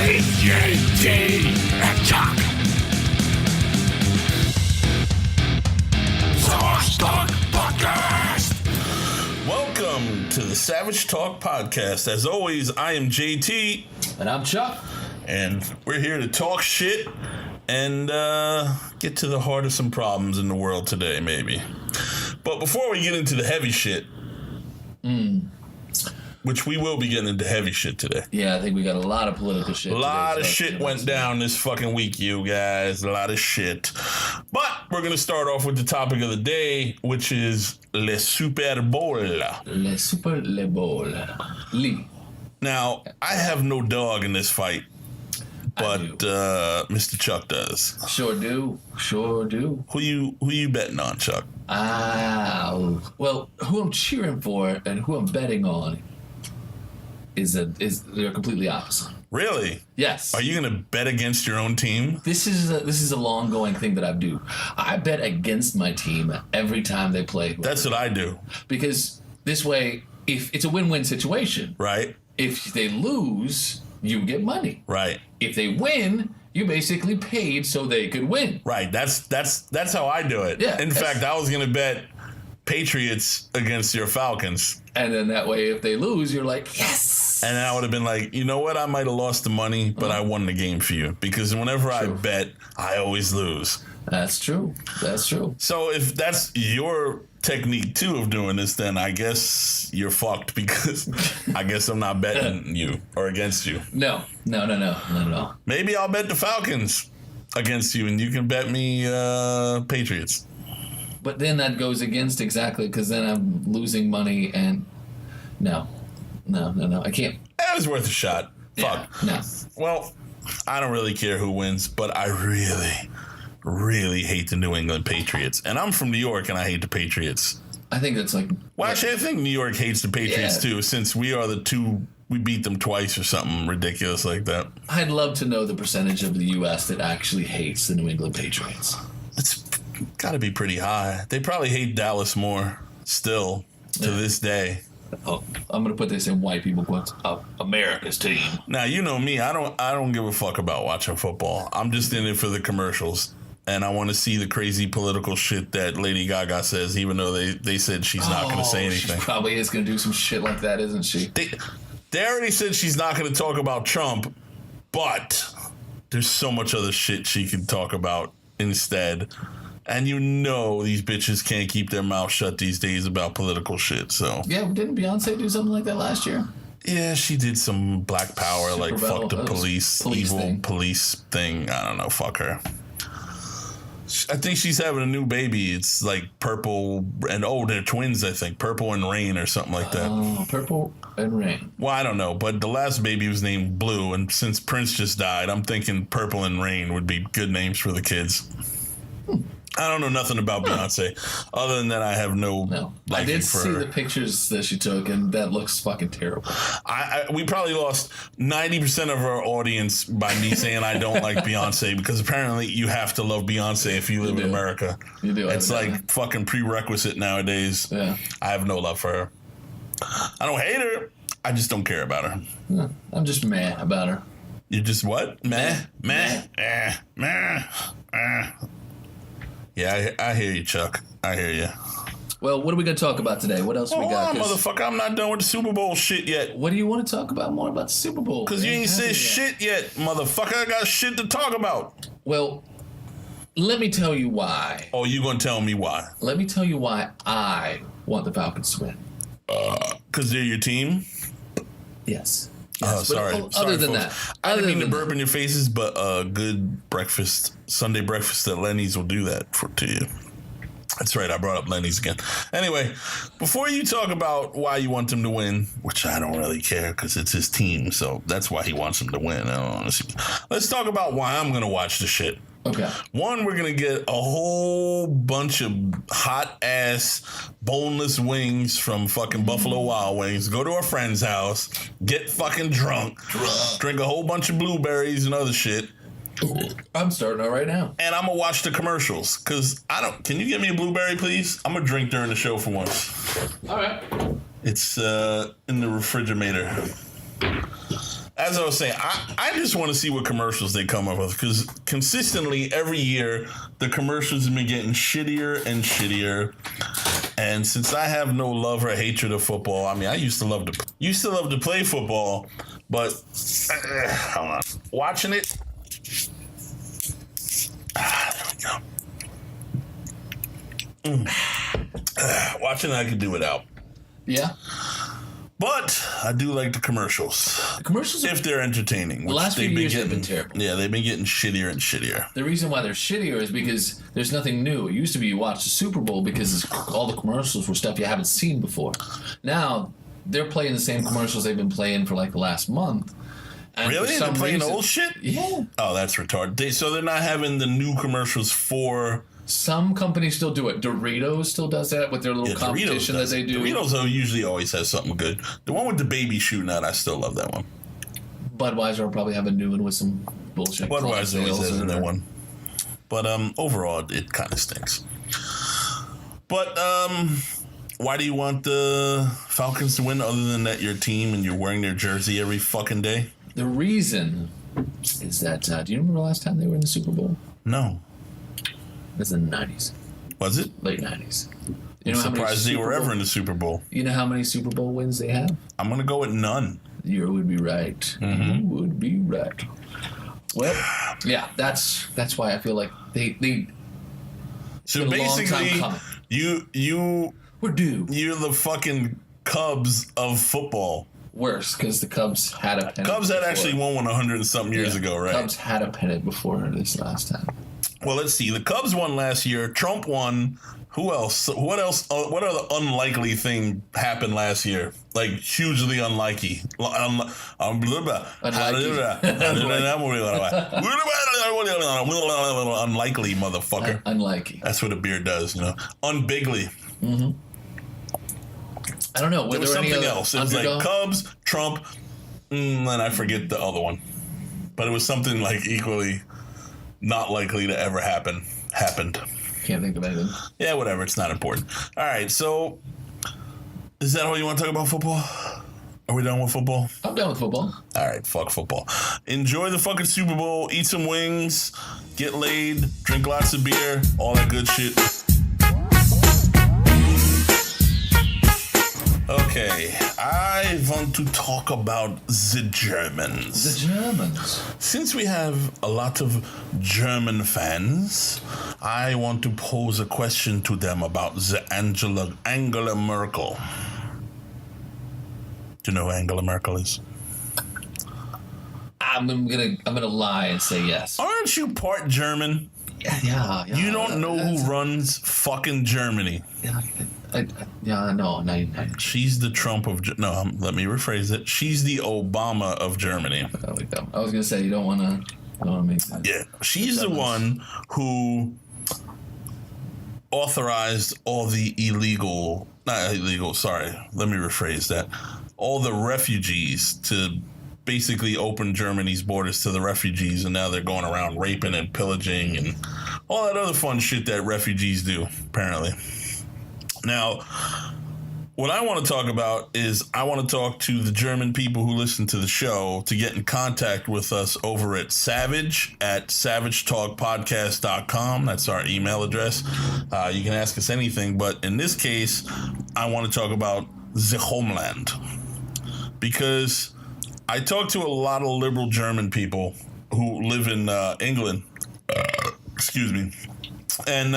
JT and Chuck. Savage Talk Podcast. Welcome to the Savage Talk Podcast. As always, I am JT. And I'm Chuck. And we're here to talk shit and get to the heart of some problems in the world today, maybe. But before we get into the heavy shit, which we will be getting into heavy shit today. Yeah, I think we got a lot of political shit. A lot of shit went down this fucking week, you guys. A lot of shit. But we're going to start off with the topic of the day, which is Le Superbowl. Le Superbowl. Lee. Now, I have no dog in this fight, but Mr. Chuck does. Sure do. Who you betting on, Chuck? Well, who I'm cheering for and who I'm betting on is they're completely opposite. Really? Yes. Are you going to bet against your own team? This is a long going thing that I do. I bet against my team every time they play. That's what I do. Because this way, if it's a win-win situation, right? If they lose, you get money. Right. If they win, you basically paid so they could win. Right. That's how I do it. Yeah. In fact, I was going to bet Patriots against your Falcons. And then that way, if they lose, you're like, yes. And then I would have been like, you know what? I might have lost the money, but I won the game for you. Because whenever I bet, I always lose. That's true. So if that's your technique, too, of doing this, then I guess you're fucked because I guess I'm not betting you or against you. No. Maybe I'll bet the Falcons against you and you can bet me Patriots. But then that goes against exactly because then I'm losing money and no, I can't. It was worth a shot. Fuck. Yeah, no. Well, I don't really care who wins, but I really hate the New England Patriots. And I'm from New York and I hate the Patriots. I think that's like... Well, actually, I think New York hates the Patriots too, since we are the two... We beat them twice or something ridiculous like that. I'd love to know the percentage of the U.S. that actually hates the New England Patriots. It's got to be pretty high. They probably hate Dallas more still to this day. Oh, I'm gonna put this in white people quotes. America's team. Now you know me. I don't give a fuck about watching football. I'm just in it for the commercials, and I want to see the crazy political shit that Lady Gaga says. Even though they said she's not going to say anything. She probably is going to do some shit like that, isn't she? They already said she's not going to talk about Trump, but there's so much other shit she can talk about instead. And you know these bitches can't keep their mouth shut these days about political shit, so... Yeah, didn't Beyonce do something like that last year? Yeah, she did some black power, Superbowl, like fuck the police evil thing. Police thing. I don't know, fuck her. I think she's having a new baby. It's like Purple and... Oh, they're twins, I think. Purple and Rain or something like that. Oh, Purple and Rain. Well, I don't know, but the last baby was named Blue, and since Prince just died, I'm thinking Purple and Rain would be good names for the kids. I don't know nothing about Beyonce, other than that I have no liking for her. I did see the pictures that she took, and that looks fucking terrible. We probably lost 90% of our audience by me saying I don't like Beyonce, because apparently you have to love Beyonce if you live in America. You do. It's like fucking prerequisite nowadays. Yeah. I have no love for her. I don't hate her. I just don't care about her. Yeah, I'm just meh about her. You just what? Meh. Yeah, I hear you, Chuck. I hear you. Well, what are we going to talk about today? What else we got? Motherfucker, I'm not done with the Super Bowl shit yet. What do you want to talk about more about the Super Bowl? Because you ain't said shit yet, motherfucker. I got shit to talk about. Well, let me tell you why. Oh, you going to tell me why? Let me tell you why I want the Falcons to win. Because they're your team? Yes. Oh, sorry. Other than folks. that. I didn't mean to burp in your faces, but a good breakfast, Sunday breakfast at Lenny's will do that to you. That's right. I brought up Lenny's again. Anyway, before you talk about why you want him to win, which I don't really care because it's his team, so that's why he wants him to win. Let's talk about why I'm going to watch the shit. Okay. One, we're going to get a whole bunch of hot-ass boneless wings from fucking Buffalo Wild Wings. Go to a friend's house, get fucking drunk, drink a whole bunch of blueberries and other shit. I'm starting out right now. And I'm going to watch the commercials, because can you get me a blueberry, please? I'm going to drink during the show for once. All right. It's in the refrigerator. as I was saying, I just want to see what commercials they come up with, because consistently every year the commercials have been getting shittier and shittier. And since I have no love or hatred of football, I mean, I used to love to play football, but hold on, watching it. There we go. Watching it, I could do without. Yeah. But I do like the commercials. The commercials, if they're entertaining. The last few years they've been terrible. Yeah, they've been getting shittier and shittier. The reason why they're shittier is because there's nothing new. It used to be you watch the Super Bowl because all the commercials were stuff you haven't seen before. Now, they're playing the same commercials they've been playing for like the last month. And really? They're playing old shit? Yeah. Oh, that's retarded. So they're not having the new commercials for... Some companies still do it. Doritos still does that with their little competition that they do. Doritos usually always has something good. The one with the baby shooting out, I still love that one. Budweiser will probably have a new one with some bullshit. Budweiser always has a new one. But overall, it kind of stinks. But why do you want the Falcons to win other than that your team and you're wearing their jersey every fucking day? The reason is that, do you remember the last time they were in the Super Bowl? No. It was in the 90s. Was it? Late 90s. I'm surprised they were ever in the Super Bowl. You know how many Super Bowl wins they have? I'm going to go with none. You would be right. Mm-hmm. You would be right. Well, yeah, that's why I feel like they so basically, we're due. You're the fucking Cubs of football. Worse, because the Cubs had a pennant. Cubs had actually won one 100 and something years ago, right? Cubs had a pennant before this last time. Well, let's see. The Cubs won last year. Trump won. Who else? What else? What other unlikely thing happened last year? Like hugely unlikely. Unlikely, motherfucker. Unlikely. That's what a beard does, you know. Unbigly. Mm-hmm. I don't know. There was something else. It was like Cubs, Trump, and I forget the other one. But it was something like equally not likely to ever happen. Happened. Can't think of anything. Yeah, whatever. It's not important. All right, so is that all you want to talk about football? Are we done with football? I'm done with football. All right, fuck football. Enjoy the fucking Super Bowl. Eat some wings. Get laid. Drink lots of beer. All that good shit. Okay, I want to talk about the Germans. The Germans. Since we have a lot of German fans, I want to pose a question to them about the Angela Merkel. Do you know who Angela Merkel is? I'm gonna lie and say yes. Aren't you part German? Yeah. You don't know who runs fucking Germany. No. She's the Trump of... let me rephrase it. She's the Obama of Germany. There we go. I was going to say, you don't want to make that. Yeah. She's the one who authorized all the let me rephrase that. All the refugees to basically open Germany's borders to the refugees, and now they're going around raping and pillaging and all that other fun shit that refugees do, apparently. Now, what I want to talk about is I want to talk to the German people who listen to the show to get in contact with us over at savagetalkpodcast.com. That's our email address. You can ask us anything, but in this case, I want to talk about the homeland. Because I talk to a lot of liberal German people who live in England. Excuse me. And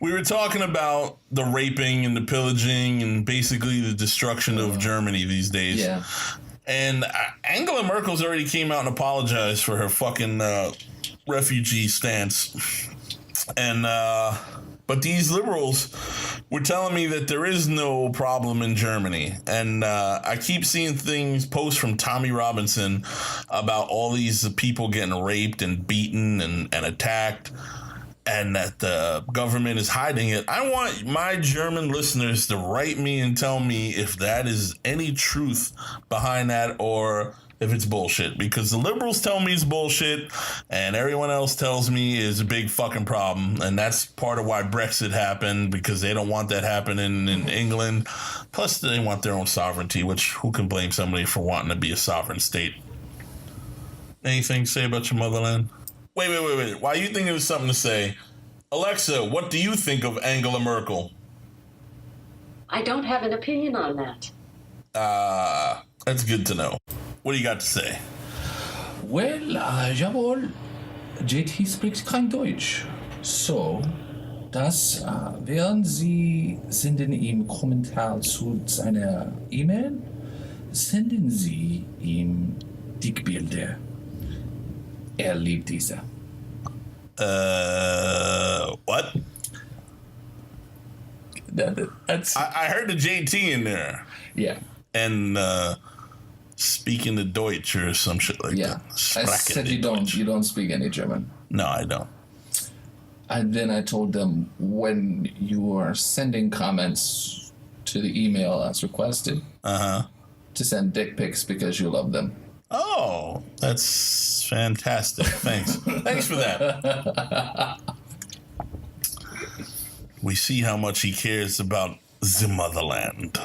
we were talking about the raping and the pillaging and basically the destruction of Germany these days. Yeah. And Angela Merkel's already came out and apologized for her fucking refugee stance. And but these liberals were telling me that there is no problem in Germany. And I keep seeing posts from Tommy Robinson about all these people getting raped and beaten and attacked. and that the government is hiding it. I want my German listeners to write me and tell me if that is any truth behind that or if it's bullshit, because the liberals tell me it's bullshit and everyone else tells me is a big fucking problem, and that's part of why Brexit happened, because they don't want that happening in England. Plus they want their own sovereignty, which who can blame somebody for wanting to be a sovereign state? Anything to say about your motherland? Wait. Why you think it was something to say? Alexa, what do you think of Angela Merkel? I don't have an opinion on that. That's good to know. What do you got to say? Well, jawohl, JT spricht kein Deutsch. So, das werden Sie senden ihm Kommentar zu seiner E-Mail? Senden Sie ihm Dickbilder. Er liebt diese. What? That's I heard the JT in there. yeah. And speaking the Deutsch or some shit like Yeah, that. I said you don't speak any German. No, I don't. And then I told them, when you are sending comments to the email as requested, to send dick pics because you love them. Oh, that's fantastic. Thanks. Thanks for that. We see how much he cares about the motherland.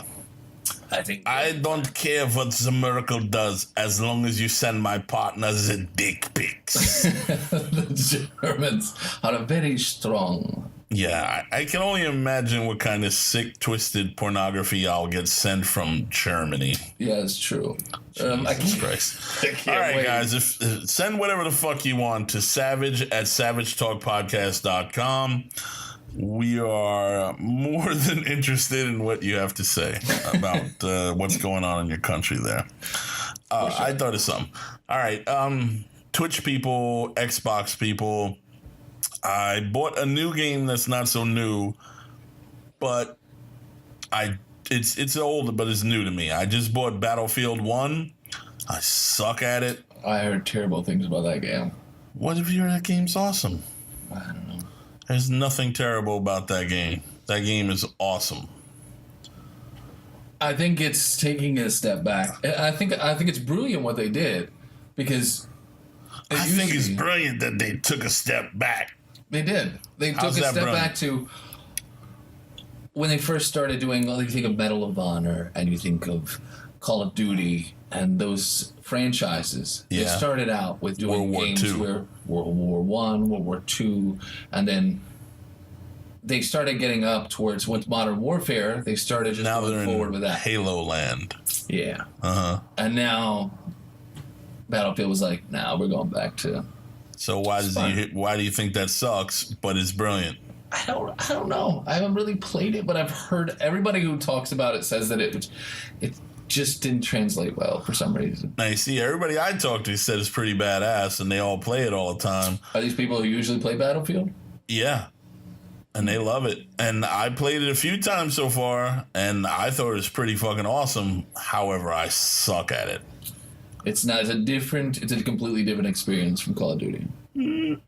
I don't care what the Merkel does as long as you send my partner the dick pics. The Germans are very strong. Yeah, I can only imagine what kind of sick, twisted pornography I'll get sent from Germany. Yeah, it's true. Jesus Christ. All right, wait. guys, send whatever the fuck you want to savage@savagetalkpodcast.com. We are more than interested in what you have to say about what's going on in your country there. Sure. I thought of something. All right, Twitch people, Xbox people, I bought a new game that's not so new, but it's old, but it's new to me. I just bought Battlefield 1. I suck at it. I heard terrible things about that game. What if you heard that game's awesome? I don't know. There's nothing terrible about that game. That game is awesome. I think it's taking a step back. I think it's brilliant what they did, because I think it's brilliant that they took a step back. They did. They took a step back to when they first started doing. Well, you think of Medal of Honor and you think of Call of Duty and those franchises. Yeah. They started out with doing games where World War One, World War II, and then they started getting up towards what's Modern Warfare. They started just going forward with that. Halo Land. Yeah. And now Battlefield was like, nah, we're going back to. So why do you think that sucks, but it's brilliant? I don't know. I haven't really played it, but I've heard everybody who talks about it says that it just didn't translate well for some reason. Now you see, everybody I talked to said it's pretty badass, and they all play it all the time. Are these people who usually play Battlefield? Yeah. And they love it. And I played it a few times so far, and I thought it was pretty fucking awesome. However, I suck at it. It's a completely different experience from Call of Duty.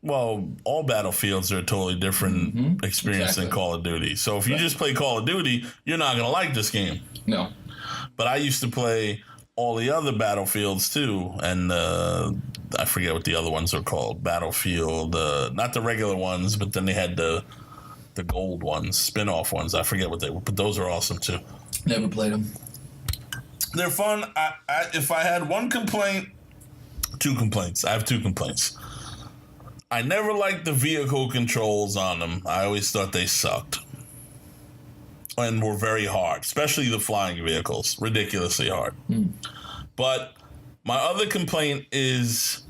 Well, all Battlefields are a totally different experience than Call of Duty. So if you just play Call of Duty, you're not going to like this game. No. But I used to play all the other Battlefields too, and I forget what the other ones are called. Battlefield, not the regular ones, but then they had the gold ones, spin-off ones. I forget what they were, but those are awesome too. Never played them. They're fun. If I had one complaint, 2 complaints. I have 2 complaints. I never liked the vehicle controls on them. I always thought they sucked. And were very hard, especially the flying vehicles. Ridiculously hard. But my other complaint is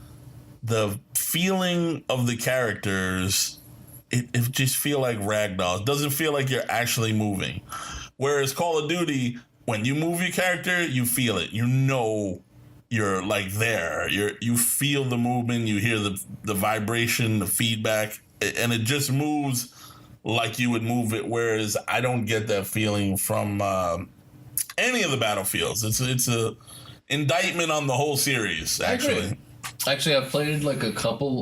the feeling of the characters. It just feel like ragdoll. It doesn't feel like you're actually moving. Whereas Call of Duty, when you move your character, you feel it. You know you're like there. You feel the movement. You hear the vibration, the feedback, and it just moves like you would move it. Whereas I don't get that feeling from any of the Battlefields. It's a indictment on the whole series. Actually, I've played like a couple.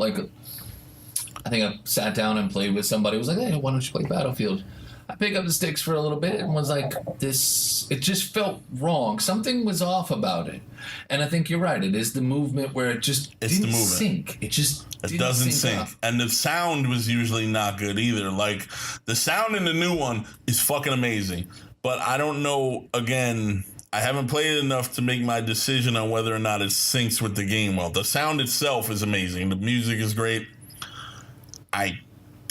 I think I sat down and played with somebody who was like, hey, why don't you play Battlefield? I picked up the sticks for a little bit and was like, it just felt wrong. Something was off about it. And I think you're right. It is the movement where it just didn't sync. It doesn't sync. And the sound was usually not good either. Like, the sound in the new one is fucking amazing. But I don't know, again, I haven't played it enough to make my decision on whether or not it syncs with the game well. The sound itself is amazing. The music is great. I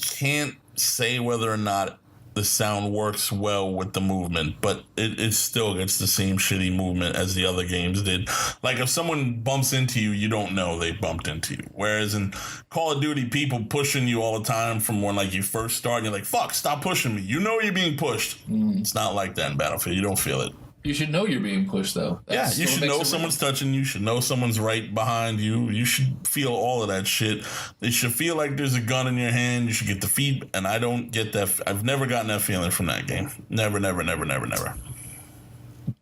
can't say whether or not the sound works well with the movement, but it still gets the same shitty movement as the other games did. Like, if someone bumps into you, you don't know they bumped into you. Whereas in Call of Duty, people pushing you all the time from when, like, you first start, and you're like, fuck, stop pushing me. You know you're being pushed. It's not like that in Battlefield. You don't feel it. You should know you're being pushed, though. You should know someone's touching you. You should know someone's right behind you. You should feel all of that shit. They should feel like there's a gun in your hand. You should get the feed, and I don't get that. I've never gotten that feeling from that game. Never.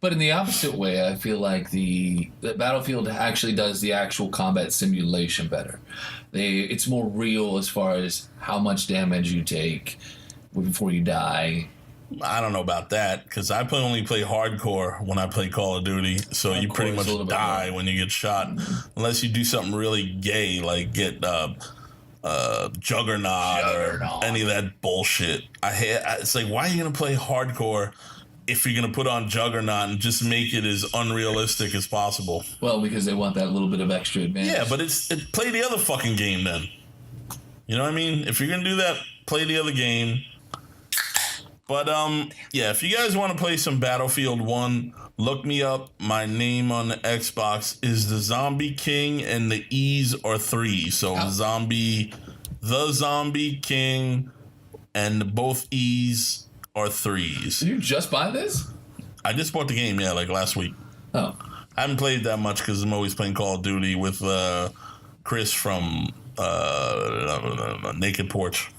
But in the opposite way, I feel like the Battlefield actually does the actual combat simulation better. It's more real as far as how much damage you take before you die. I don't know about that, because I only play hardcore when I play Call of Duty, so you pretty much die when you get shot, unless you do something really gay, like get Juggernaut or any of that bullshit. It's like, why are you going to play hardcore if you're going to put on Juggernaut and just make it as unrealistic as possible? Well, because they want that little bit of extra advantage. Yeah, but play the other fucking game then. You know what I mean? If you're going to do that, play the other game. But, if you guys want to play some Battlefield 1, look me up. My name on the Xbox is the Zombie King, and the E's are 3. So the Zombie King, and both E's are 3s. Did you just buy this? I just bought the game, like last week. Oh. I haven't played that much because I'm always playing Call of Duty with Chris from Naked Porch.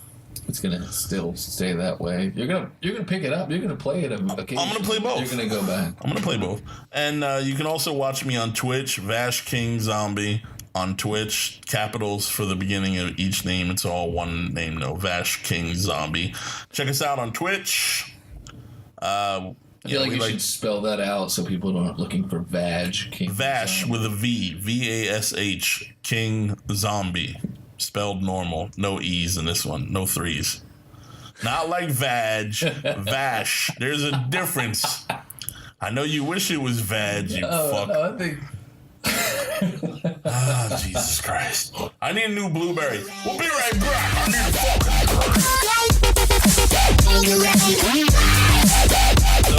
It's gonna still stay that way. You're gonna pick it up. You're gonna play it occasionally. I'm gonna play both. You're gonna go back. I'm gonna play both. And you can also watch me on Twitch, Vash King Zombie on Twitch. Capitals for the beginning of each name. It's all one name, no. Vash King Zombie. Check us out on Twitch. I feel like you should spell that out so people aren't looking for Vash King. Vash with a V. V-A-S-H. King Zombie. Spelled normal. No E's in this one. No 3s. Not like Vag. Vash. There's a difference. I know you wish it was Vag, you fuck. No, I think... Jesus Christ. I need a new blueberry. We'll be right back. I need So,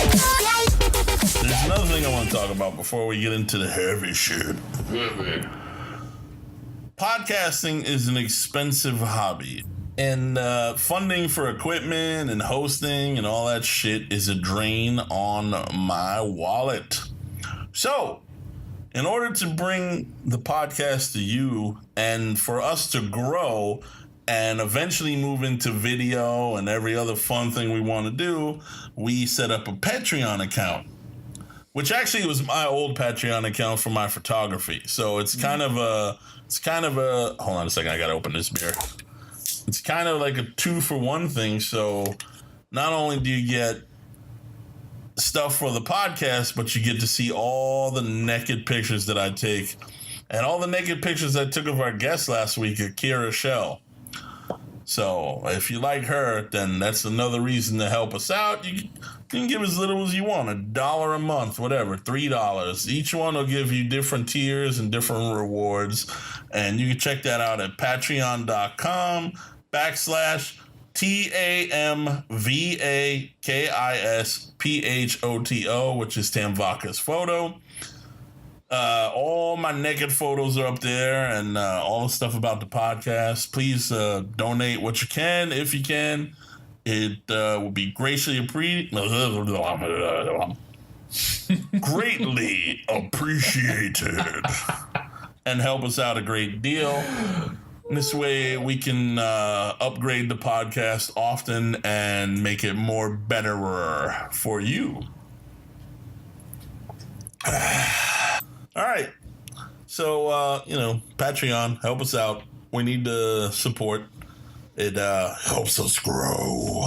there's another thing I want to talk about before we get into the heavy shit. Podcasting is an expensive hobby, and funding for equipment and hosting and all that shit is a drain on my wallet. So, in order to bring the podcast to you and for us to grow and eventually move into video and every other fun thing we want to do, we set up a Patreon account, which actually was my old Patreon account for my photography. So it's kind of a hold on a second, I gotta open this beer. It's kind of like a 2-for-1 thing. So not only do you get stuff for the podcast, but you get to see all the naked pictures that I take, and all the naked pictures I took of our guest last week, Akira Shell. So if you like her, then that's another reason to help us out. You can give as little as you want, $1 a month, whatever, $3. Each one will give you different tiers and different rewards. And you can check that out at patreon.com/TAMVAKISPHOTO, which is Tamvaka's photo. All my naked photos are up there, and all the stuff about the podcast. Please donate what you can, if you can. It will be greatly appreciated and help us out a great deal. This way we can upgrade the podcast often and make it more betterer for you. All right. So, Patreon, help us out. We need the support. It helps us grow.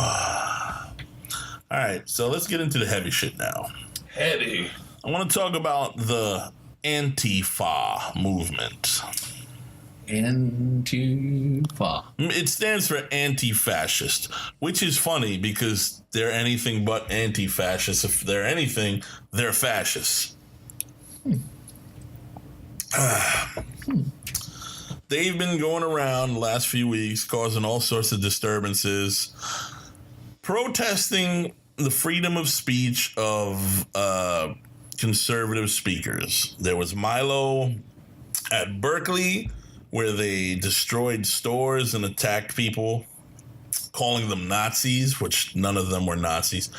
All right, so let's get into the heavy shit now. Heavy. I want to talk about the Antifa movement. Antifa. It stands for anti-fascist, which is funny because they're anything but anti-fascist. If they're anything, they're fascists. They've been going around the last few weeks causing all sorts of disturbances, protesting the freedom of speech of conservative speakers. There was Milo at Berkeley, where they destroyed stores and attacked people, calling them Nazis, which none of them were Nazis.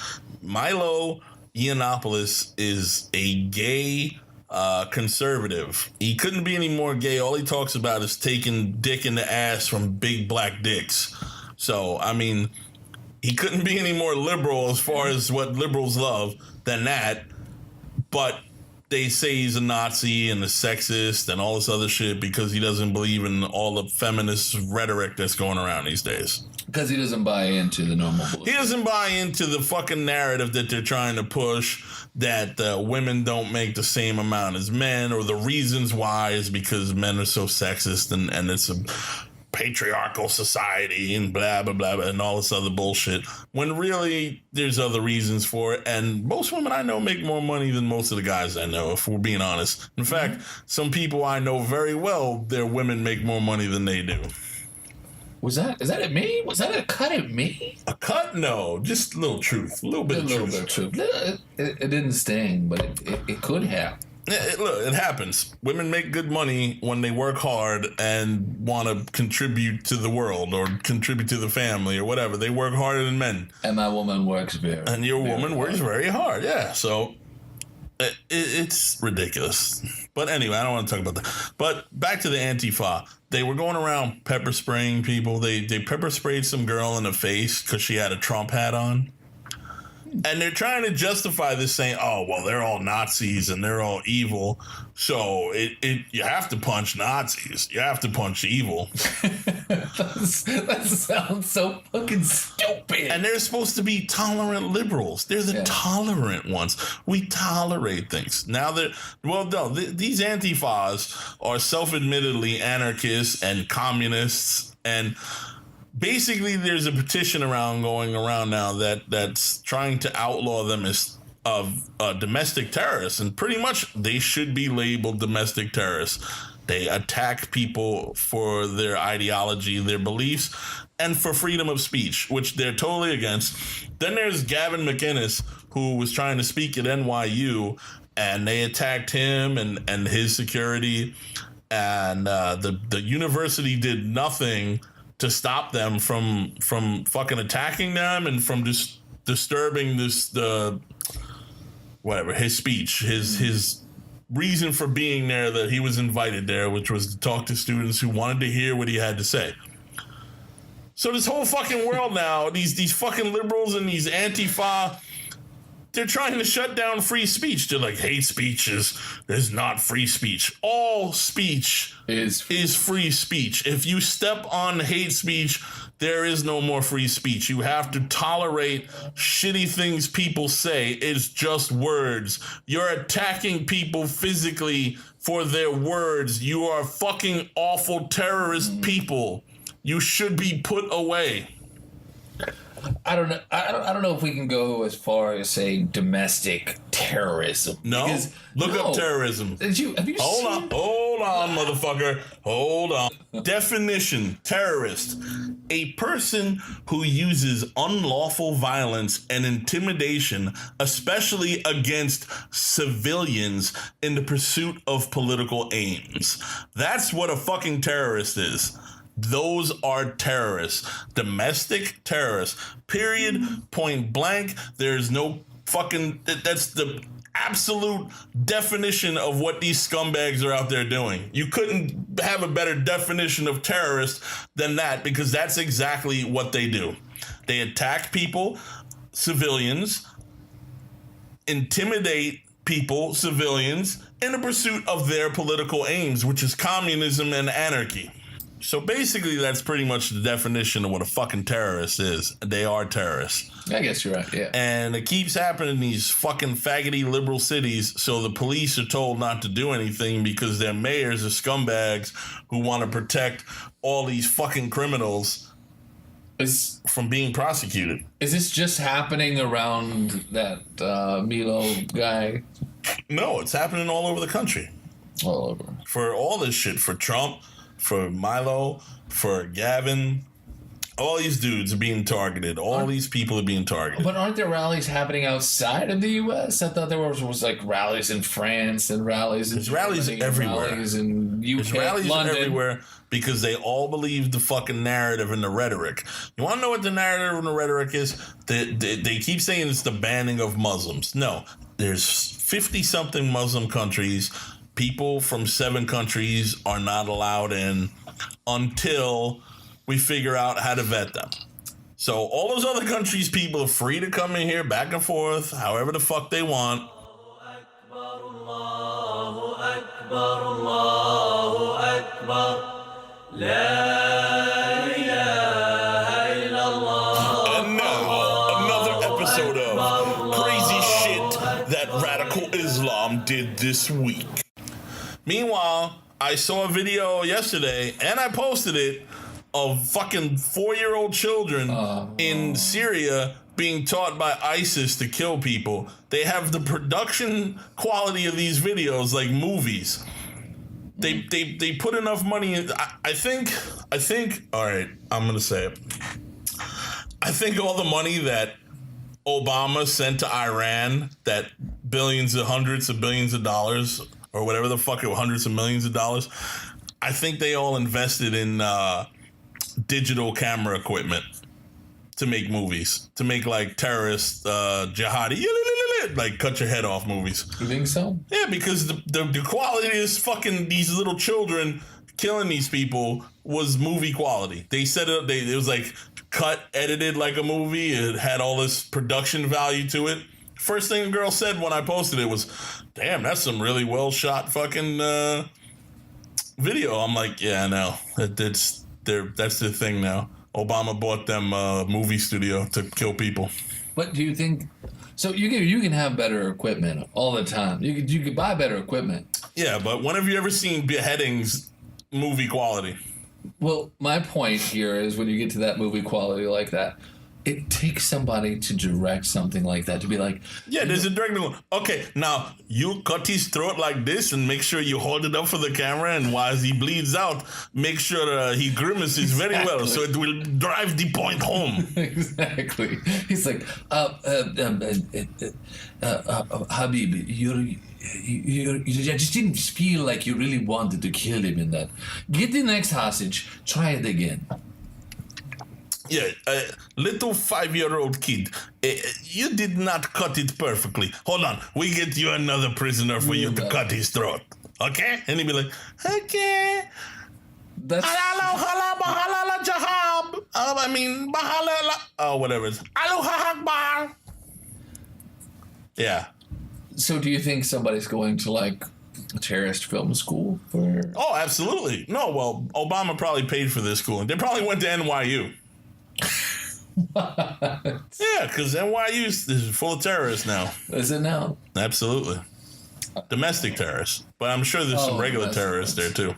Milo Yiannopoulos is a gay conservative. He couldn't be any more gay. All he talks about is taking dick in the ass from big black dicks. So, I mean, he couldn't be any more liberal as far as what liberals love than that. But they say he's a Nazi and a sexist and all this other shit because he doesn't believe in all the feminist rhetoric that's going around these days. Because he doesn't buy into the normal bullshit. He doesn't buy into the fucking narrative that they're trying to push, that women don't make the same amount as men, or the reasons why is because men are so sexist and it's a patriarchal society and blah, blah, blah, and all this other bullshit, when really there's other reasons for it. And most women I know make more money than most of the guys I know, if we're being honest. In fact, some people I know very well, their women make more money than they do. Is that at me? Was that a cut at me? A cut? No, just a little truth. A little bit of truth. It didn't sting, but it could have. Look, it happens. Women make good money when they work hard and want to contribute to the world or contribute to the family or whatever. They work harder than men. And my woman works very And your very woman works hard. very hard, yeah. So it's ridiculous. But anyway, I don't want to talk about that. But back to the Antifa. They were going around pepper spraying people. They pepper sprayed some girl in the face because she had a Trump hat on. And they're trying to justify this, saying, oh, well, they're all Nazis and they're all evil. So you have to punch Nazis. You have to punch evil. That sounds so fucking stupid. And they're supposed to be tolerant liberals. They're the tolerant ones. We tolerate things. Now these Antifas are self-admittedly anarchists and communists, and basically there's a petition going around now that's trying to outlaw them as domestic terrorists, and pretty much they should be labeled domestic terrorists. They attack people for their ideology, their beliefs, and for freedom of speech, which they're totally against. Then there's Gavin McInnes, who was trying to speak at NYU, and they attacked him and his security, and the university did nothing to stop them from fucking attacking them and from just disturbing his speech, his reason for being there, that he was invited there, which was to talk to students who wanted to hear what he had to say. So this whole fucking world now, these fucking liberals and these Antifa, they're trying to shut down free speech. They're like, hate speech is not free speech. All speech is free speech. If you step on hate speech, there is no more free speech. You have to tolerate shitty things people say. It's just words. You're attacking people physically for their words. You are fucking awful terrorist people. You should be put away. I don't know. I don't know if we can go as far as say domestic terrorism. No, look up terrorism. Have you Hold on, motherfucker. Hold on. Definition: terrorist, a person who uses unlawful violence and intimidation, especially against civilians, in the pursuit of political aims. That's what a fucking terrorist is. Those are terrorists. Domestic terrorists. Period. Point blank. There's no fucking... That's the absolute definition of what these scumbags are out there doing. You couldn't have a better definition of terrorist than that, because that's exactly what they do. They attack people, civilians, intimidate people, civilians, in the pursuit of their political aims, which is communism and anarchy. So basically, that's pretty much the definition of what a fucking terrorist is. They are terrorists. I guess you're right, yeah. And it keeps happening in these fucking faggoty liberal cities, so the police are told not to do anything because their mayors are scumbags who want to protect all these fucking criminals from being prosecuted. Is this just happening around that Milo guy? No, it's happening all over the country. All over. For all this shit, for Trump, for Milo, for Gavin, all these dudes are being targeted. All these people are being targeted. But aren't there rallies happening outside of the U.S.? I thought there was like rallies in France and rallies in rallies everywhere. Rallies in UK, There's rallies London. everywhere because they all believe the fucking narrative and the rhetoric. You want to know what the narrative and the rhetoric is? They keep saying it's the banning of Muslims. No, there's 50-something Muslim countries. People from 7 countries are not allowed in until we figure out how to vet them. So all those other countries' people are free to come in here back and forth, however the fuck they want. And now, another episode of Crazy Shit That Radical Islam Did This Week. Meanwhile, I saw a video yesterday, and I posted it, of fucking 4-year-old children in Syria being taught by ISIS to kill people. They have the production quality of these videos like movies. They put enough money in. I think. All right, I'm gonna say it. I think all the money that Obama sent to Iran, that hundreds of billions of dollars, or whatever the fuck, hundreds of millions of dollars, I think they all invested in digital camera equipment to make movies, to make like terrorist, jihadi, like cut your head off movies. You think so? Yeah, because the quality is fucking these little children killing these people was movie quality. They said it was like cut, edited like a movie. It had all this production value to it. First thing the girl said when I posted it was, damn, that's some really well shot fucking video. I'm like, yeah, I know. That's the thing now. Obama bought them a movie studio to kill people. But do you think... So you can have better equipment all the time. You could buy better equipment. Yeah, but when have you ever seen beheadings movie quality? Well, my point here is when you get to that movie quality like that, it takes somebody to direct something like that, to be like... Yeah, there's a director going, okay, now you cut his throat like this and make sure you hold it up for the camera, and while he bleeds out, make sure he grimaces very well so it will drive the point home. Exactly. He's like, Habib, you just didn't feel like you really wanted to kill him in that. Get the next hostage, try it again. Yeah, little 5-year-old kid, you did not cut it perfectly. Hold on, we get you another prisoner for you to cut his throat. Okay? And he'd be like, okay. That's... Halala jahab. Whatever it's. Aloha akbar. Yeah. So do you think somebody's going to like a terrorist film school for... Oh, absolutely. No, well, Obama probably paid for this school. They probably went to NYU. Yeah, because NYU is full of terrorists now. Is it now? Absolutely. Domestic terrorists. But I'm sure there's some regular terrorists there, too.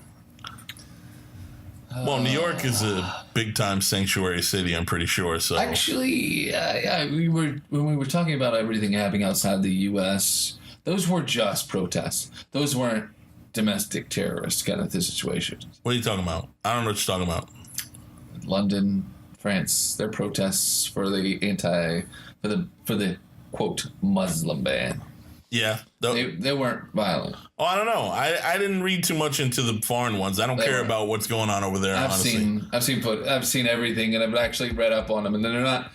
Well, New York is a big-time sanctuary city, I'm pretty sure. So actually, when we were talking about everything happening outside the U.S., those were just protests. Those weren't domestic terrorist kind of situations. What are you talking about? I don't know what you're talking about. London, France, their protests for the quote Muslim ban. Yeah, they weren't violent. Oh, I don't know. I didn't read too much into the foreign ones. I don't care about what's going on over there. I've seen everything, and I've actually read up on them, and they're not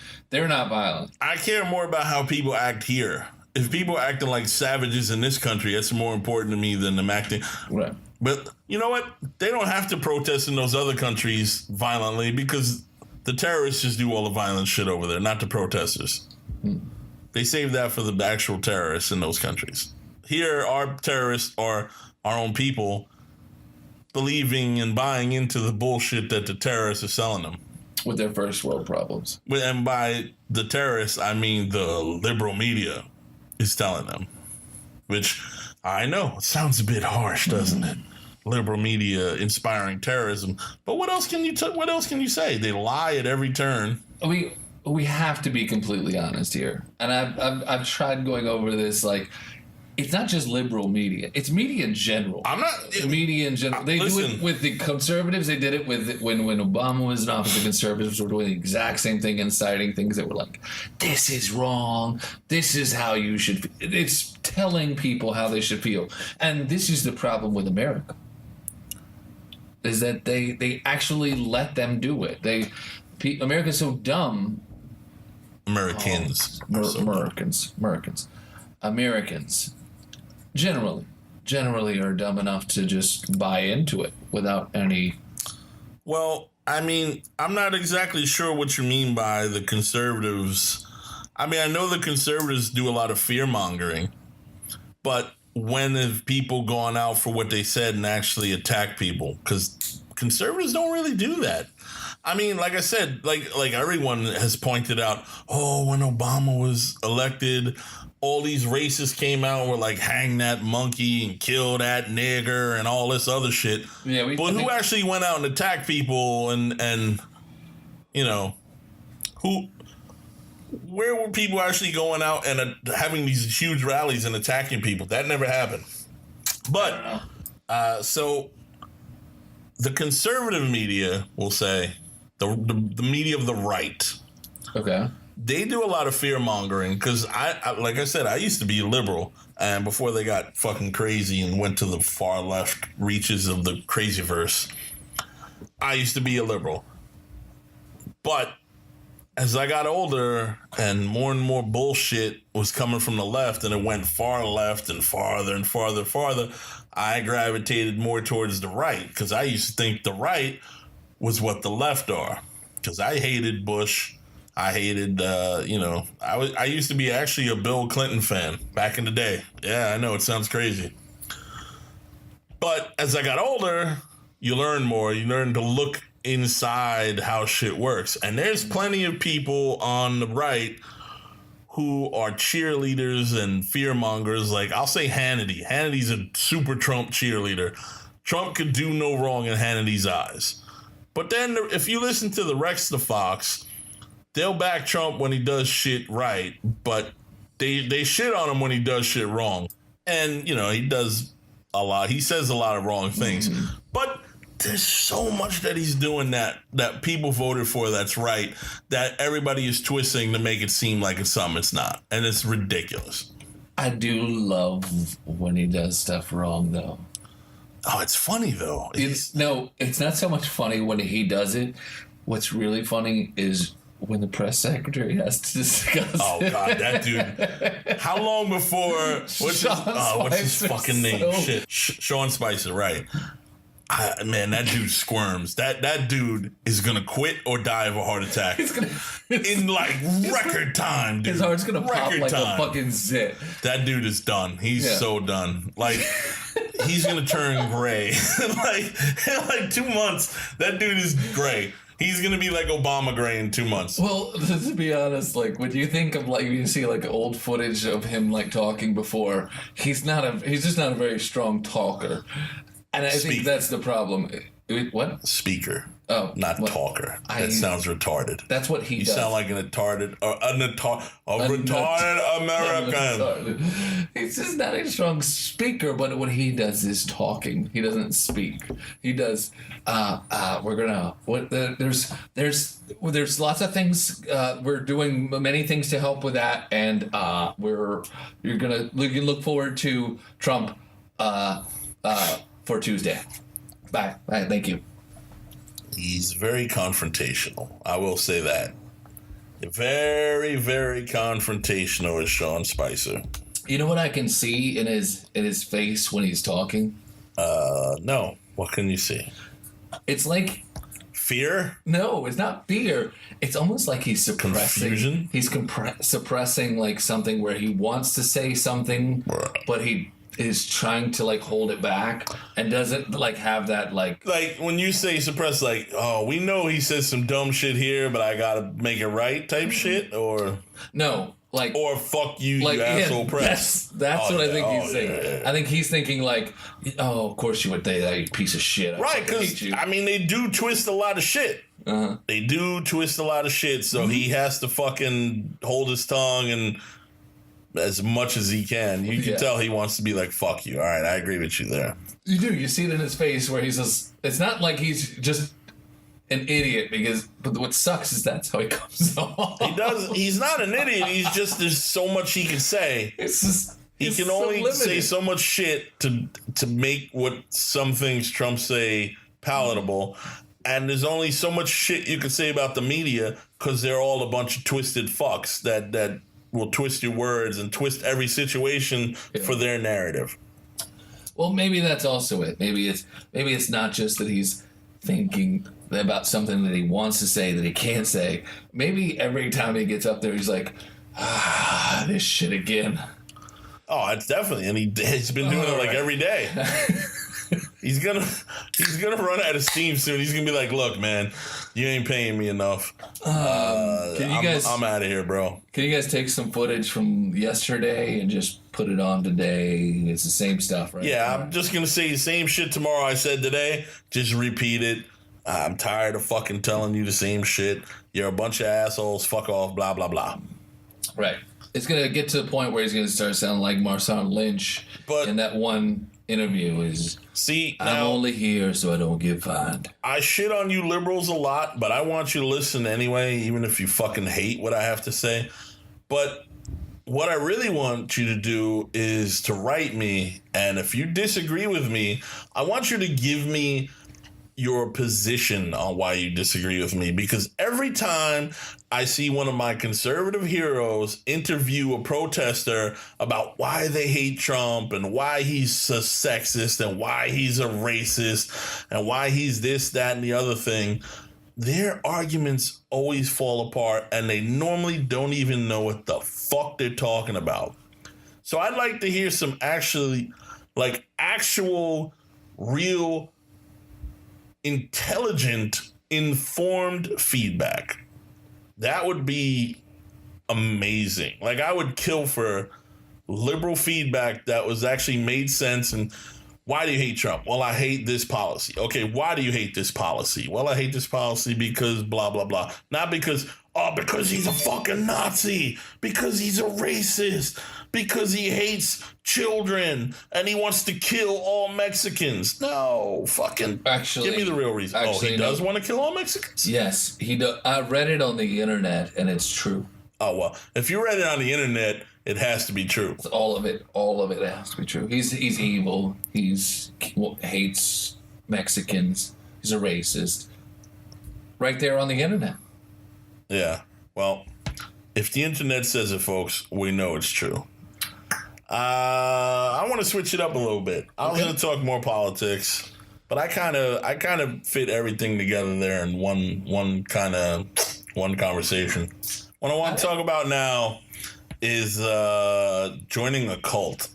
violent. I care more about how people act here. If people are acting like savages in this country, that's more important to me than them acting. Right. But you know what? They don't have to protest in those other countries violently because the terrorists just do all the violent shit over there, not the protesters. They save that for the actual terrorists in those countries. Here, our terrorists are our own people believing and buying into the bullshit that the terrorists are selling them. With their first world problems. And by the terrorists, I mean the liberal media is telling them. Which, I know, it sounds a bit harsh, doesn't it? Liberal media inspiring terrorism. But what else can you say? They lie at every turn. We have to be completely honest here. And I've tried going over this, like, it's not just liberal media. It's media in general. Media in general. They do it with the conservatives. They did it with when Obama was in office. The conservatives were doing the exact same thing, inciting things that were like, "This is wrong. This is how you should." It's telling people how they should feel, and this is the problem with America. Is that they actually let them do it. America's so dumb. Americans generally are dumb enough to just buy into it without any. Well, I mean, I'm not exactly sure what you mean by the conservatives. I mean, I know the conservatives do a lot of fear mongering, but when have people gone out for what they said and actually attack people? Because conservatives don't really do that. I mean, like I said, like everyone has pointed out, when Obama was elected, all these racists came out and were like, hang that monkey and kill that nigger and all this other shit. Yeah, but who actually went out and attacked people and you know, where were people actually going out and having these huge rallies and attacking people? That never happened. But, so the conservative media will say, the media of the right. Okay. They do a lot of fear mongering because I like I said, I used to be a liberal, and before they got fucking crazy and went to the far left reaches of the crazyverse, I used to be a liberal. But as I got older and more bullshit was coming from the left and it went far left and farther, I gravitated more towards the right because I used to think the right was what the left are because I hated Bush. I hated, I used to be actually a Bill Clinton fan back in the day. Yeah, I know it sounds crazy. But as I got older, you learn more. You learn to look inside how shit works. And there's plenty of people on the right who are cheerleaders and fearmongers. Like, I'll say Hannity. Hannity's a super Trump cheerleader. Trump could do no wrong in Hannity's eyes. But then if you listen to the Rex the Fox, they'll back Trump when he does shit right, but they shit on him when he does shit wrong. And, you know, he does a lot. He says a lot of wrong things. Mm-hmm. But there's so much that he's doing that people voted for that's right, that everybody is twisting to make it seem like it's something it's not. And it's ridiculous. I do love when he does stuff wrong, though. Oh, it's funny, though. It's not so much funny when he does it. What's really funny is when the press secretary has to discuss. Oh God, that dude! How long before? What's his fucking name? Shit, Sean Spicer, right? Man, that dude squirms. That dude is gonna quit or die of a heart attack in like record time. Dude. His heart's gonna pop like a fucking zit. That dude is done. He's so done. Like he's gonna turn gray. like in like 2 months, that dude is gray. He's gonna be like Obama gray in 2 months. Well, to be honest, like when you think of like you see like old footage of him like talking before, he's just not a very strong talker, and I think that's the problem. What? Speaker. Oh, not talker. That sounds retarded. That's what he does. You sound like an retarded American. He's just not a strong speaker, but what he does is talking. He doesn't speak. He does. There's lots of things. We're doing many things to help with that, and you can look forward to Trump for Tuesday. Bye. Thank you. He's very confrontational. I will say that. Very, very confrontational is Sean Spicer. You know what I can see in his face when he's talking? No. What can you see? It's like fear? No, it's not fear. It's almost like he's suppressing. Confusion? He's suppressing like something where he wants to say something, but he is trying to like hold it back and doesn't like have that like when you say suppress, like, oh, we know he says some dumb shit here, but I gotta make it right type shit, or no, like, or fuck you, like, you asshole press. That's what I think he's thinking. Yeah. I think he's thinking like, oh, of course you would say that, you piece of shit. Right, because I mean they do twist a lot of shit. They do twist a lot of shit, so he has to fucking hold his tongue and as much as he can. You can tell he wants to be like, fuck you. All right, I agree with you there. You do. You see it in his face where he's just, it's not like he's just an idiot but what sucks is that's how he comes off. He's not an idiot. He's just, there's so much he can say. It's just, he can only say so much shit to make what some things Trump say palatable. And there's only so much shit you can say about the media because they're all a bunch of twisted fucks that will twist your words and twist every situation for their narrative. Well, maybe that's also it. Maybe it's not just that he's thinking about something that he wants to say that he can't say. Maybe every time he gets up there, he's like, this shit again. Oh, it's definitely, and he's been doing it like every day. He's gonna run out of steam soon. He's gonna be like, "Look, man, you ain't paying me enough. I'm out of here, bro." Can you guys take some footage from yesterday and just put it on today? It's the same stuff, right? Yeah, I'm just gonna say the same shit tomorrow I said today. Just repeat it. I'm tired of fucking telling you the same shit. You're a bunch of assholes. Fuck off. Blah blah blah. Right. It's gonna get to the point where he's gonna start sounding like Marshawn Lynch. But in that one interview is, I'm only here so I don't get fined. I shit on you liberals a lot, but I want you to listen anyway, even if you fucking hate what I have to say. But what I really want you to do is to write me, and if you disagree with me, I want you to give me your position on why you disagree with me, because every time I see one of my conservative heroes interview a protester about why they hate Trump and why he's a sexist and why he's a racist and why he's this, that, and the other thing, their arguments always fall apart and they normally don't even know what the fuck they're talking about. So I'd like to hear some actual real intelligent, informed feedback. That would be amazing. Like, I would kill for liberal feedback that was actually made sense. And why do you hate Trump? Well, I hate this policy. Okay, why do you hate this policy? Well, I hate this policy because blah, blah, blah. Not because he's a fucking Nazi, because he's a racist, because he hates children and he wants to kill all Mexicans. No, fucking actually, give me the real reason. He does want to kill all Mexicans? Yes, he does. I read it on the internet and it's true. Oh, well, if you read it on the internet, it has to be true. It's all of it has to be true. He's evil. He hates Mexicans. He's a racist. Right there on the internet. Yeah. Well, if the internet says it, folks, we know it's true. I want to switch it up a little bit. I was going to talk more politics, but I kind of fit everything together there in one conversation. What I want to talk about now is joining a cult.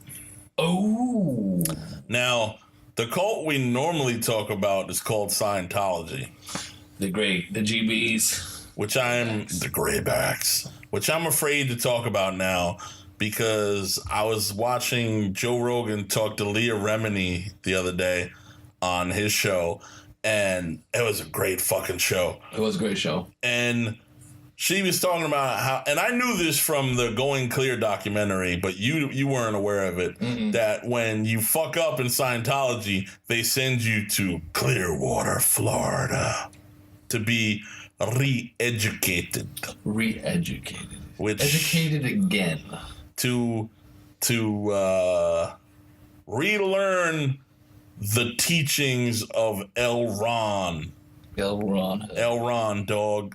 Oh. Now, the cult we normally talk about is called Scientology. The GBs. The Graybacks, which I'm afraid to talk about now because I was watching Joe Rogan talk to Leah Remini the other day on his show, and it was a great fucking show. It was a great show. And she was talking about how, and I knew this from the Going Clear documentary, but you weren't aware of it, that when you fuck up in Scientology, they send you to Clearwater, Florida to be re-educated. Educated again. To relearn the teachings of L. Ron Hubbard.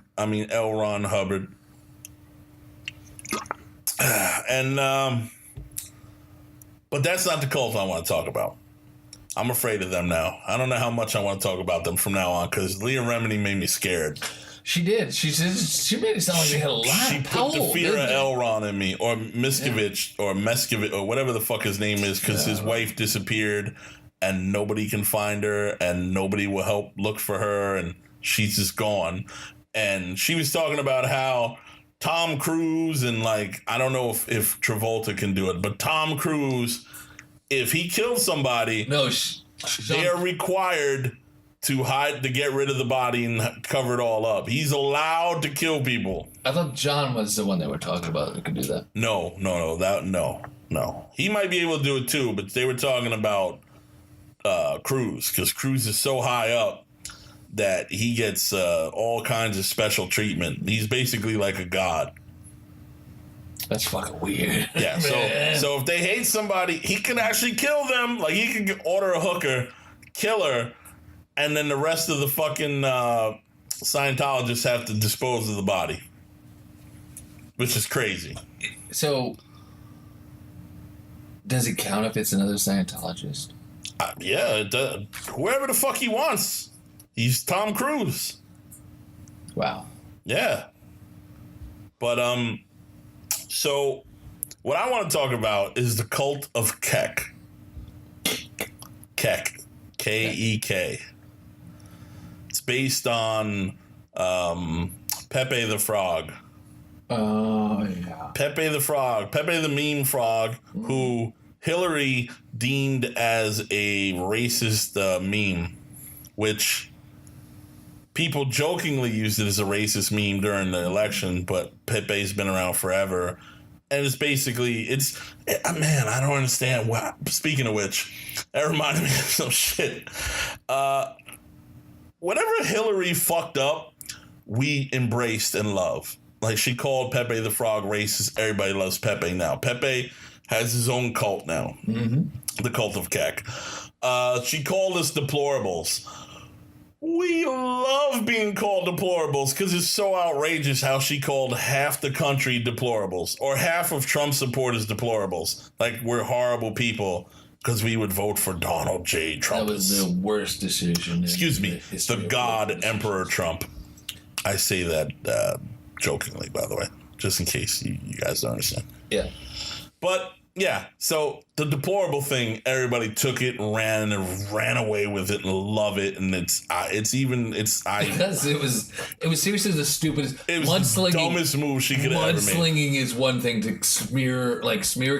And but that's not the cult I want to talk about. I'm afraid of them now. I don't know how much I want to talk about them from now on because Leah Remini made me scared. She did. She made it sound like they had a lot. She put the fear of Elron in me, or Miskovich, or Meskovich, or whatever the fuck his name is, because his wife disappeared, and nobody can find her, and nobody will help look for her, and she's just gone. And she was talking about how Tom Cruise and, like, I don't know if Travolta can do it, but Tom Cruise, if he kills somebody, they are required to get rid of the body and cover it all up. He's allowed to kill people. I thought John was the one they were talking about that could do that. No. He might be able to do it too, but they were talking about Cruise, because Cruise is so high up that he gets all kinds of special treatment. He's basically like a god. That's fucking weird. Yeah, so if they hate somebody, he can actually kill them. Like, he can order a hooker, kill her, and then the rest of the fucking Scientologists have to dispose of the body. Which is crazy. So, does it count if it's another Scientologist? Yeah, it does. Whoever the fuck he wants. He's Tom Cruise. Wow. Yeah. But, so what I want to talk about is the Cult of Kek. Kek. K-E-K. It's based on Pepe the Frog. Oh, yeah. Pepe the Frog. Pepe the meme frog, who Hillary deemed as a racist meme, which people jokingly used it as a racist meme during the election, but Pepe's been around forever. And it's basically, man, I don't understand. Speaking of which, that reminded me of some shit. Whatever Hillary fucked up, we embraced and love. Like, she called Pepe the Frog racist. Everybody loves Pepe now. Pepe has his own cult now. Mm-hmm. The Cult of Kek. She called us deplorables. We love being called deplorables because it's so outrageous how she called half the country deplorables, or half of Trump supporters deplorables. Like, we're horrible people because we would vote for Donald J. Trump. That was the worst decision. Excuse me, the God Emperor Trump. I say that jokingly, by the way, just in case you guys don't understand. Yeah. But yeah, so the deplorable thing, everybody took it and ran away with it and love it, and it's because it was seriously the stupidest. It was the dumbest move she could have ever made. Mudslinging is one thing to smear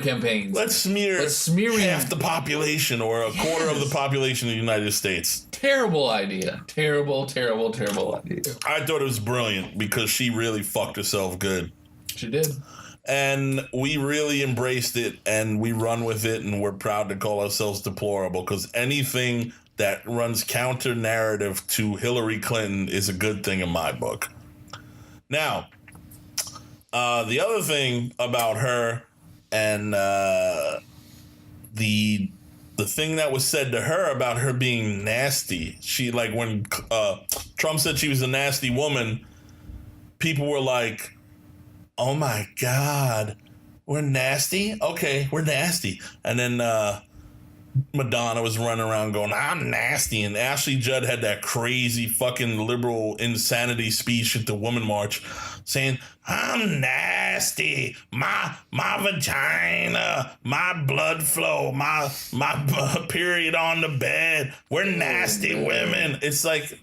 campaigns. Let's smear half the population or a quarter of the population of the United States. Terrible idea. Terrible idea. I thought it was brilliant because she really fucked herself good. She did. And we really embraced it, and we run with it, and we're proud to call ourselves deplorable, because anything that runs counter narrative to Hillary Clinton is a good thing in my book. Now, the other thing about her and the thing that was said to her about her being nasty, she, like, when Trump said she was a nasty woman, people were like, oh my God, we're nasty? Okay, we're nasty. And then Madonna was running around going, I'm nasty. And Ashley Judd had that crazy fucking liberal insanity speech at the Woman March saying, I'm nasty. My vagina, my blood flow, my period on the bed. We're nasty women. It's like,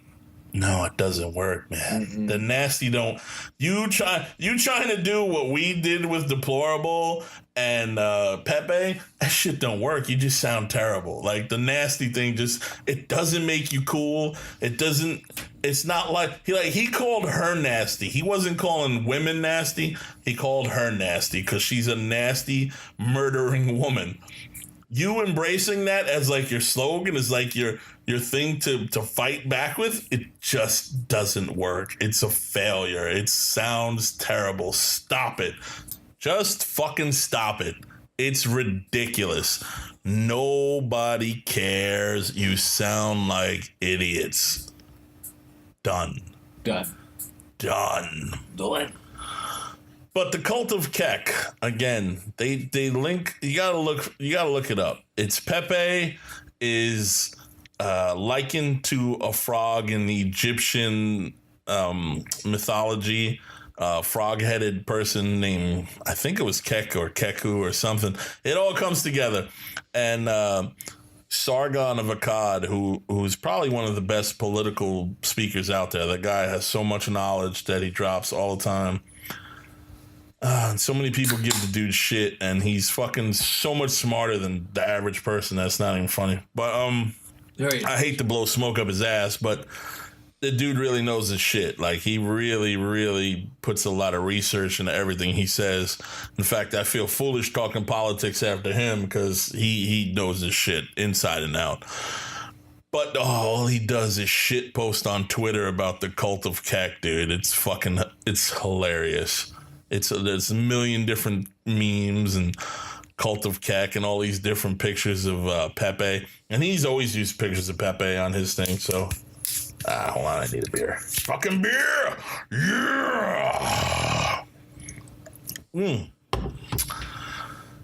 no, it doesn't work, man. Mm-hmm. The nasty don't. You trying to do what we did with Deplorable and Pepe? That shit don't work. You just sound terrible. Like, the nasty thing it doesn't make you cool. It doesn't. It's not like he called her nasty. He wasn't calling women nasty. He called her nasty because she's a nasty, murdering woman. You embracing that as like your slogan, is like your thing to fight back with, it just doesn't work. It's a failure. It sounds terrible. Stop it. Just fucking stop it. It's ridiculous. Nobody cares. You sound like idiots. Done. But the Cult of Kek, again, they link. You gotta look it up. It's Pepe is likened to a frog in the Egyptian mythology, frog-headed person named, I think it was Kek or Keku or something. It all comes together. And Sargon of Akkad, who's probably one of the best political speakers out there. That guy has so much knowledge that he drops all the time. And so many people give the dude shit, and he's fucking so much smarter than the average person. That's not even funny. But I hate to blow smoke up his ass, but the dude really knows his shit. Like, he really, really puts a lot of research into everything he says. In fact, I feel foolish talking politics after him because he knows his shit inside and out. But all he does is shit post on Twitter about the Cult of Kek, dude. It's hilarious. There's a million different memes and Cult of Kek and all these different pictures of Pepe. And he's always used pictures of Pepe on his thing, so... hold on, I need a beer. Fucking beer! Yeah!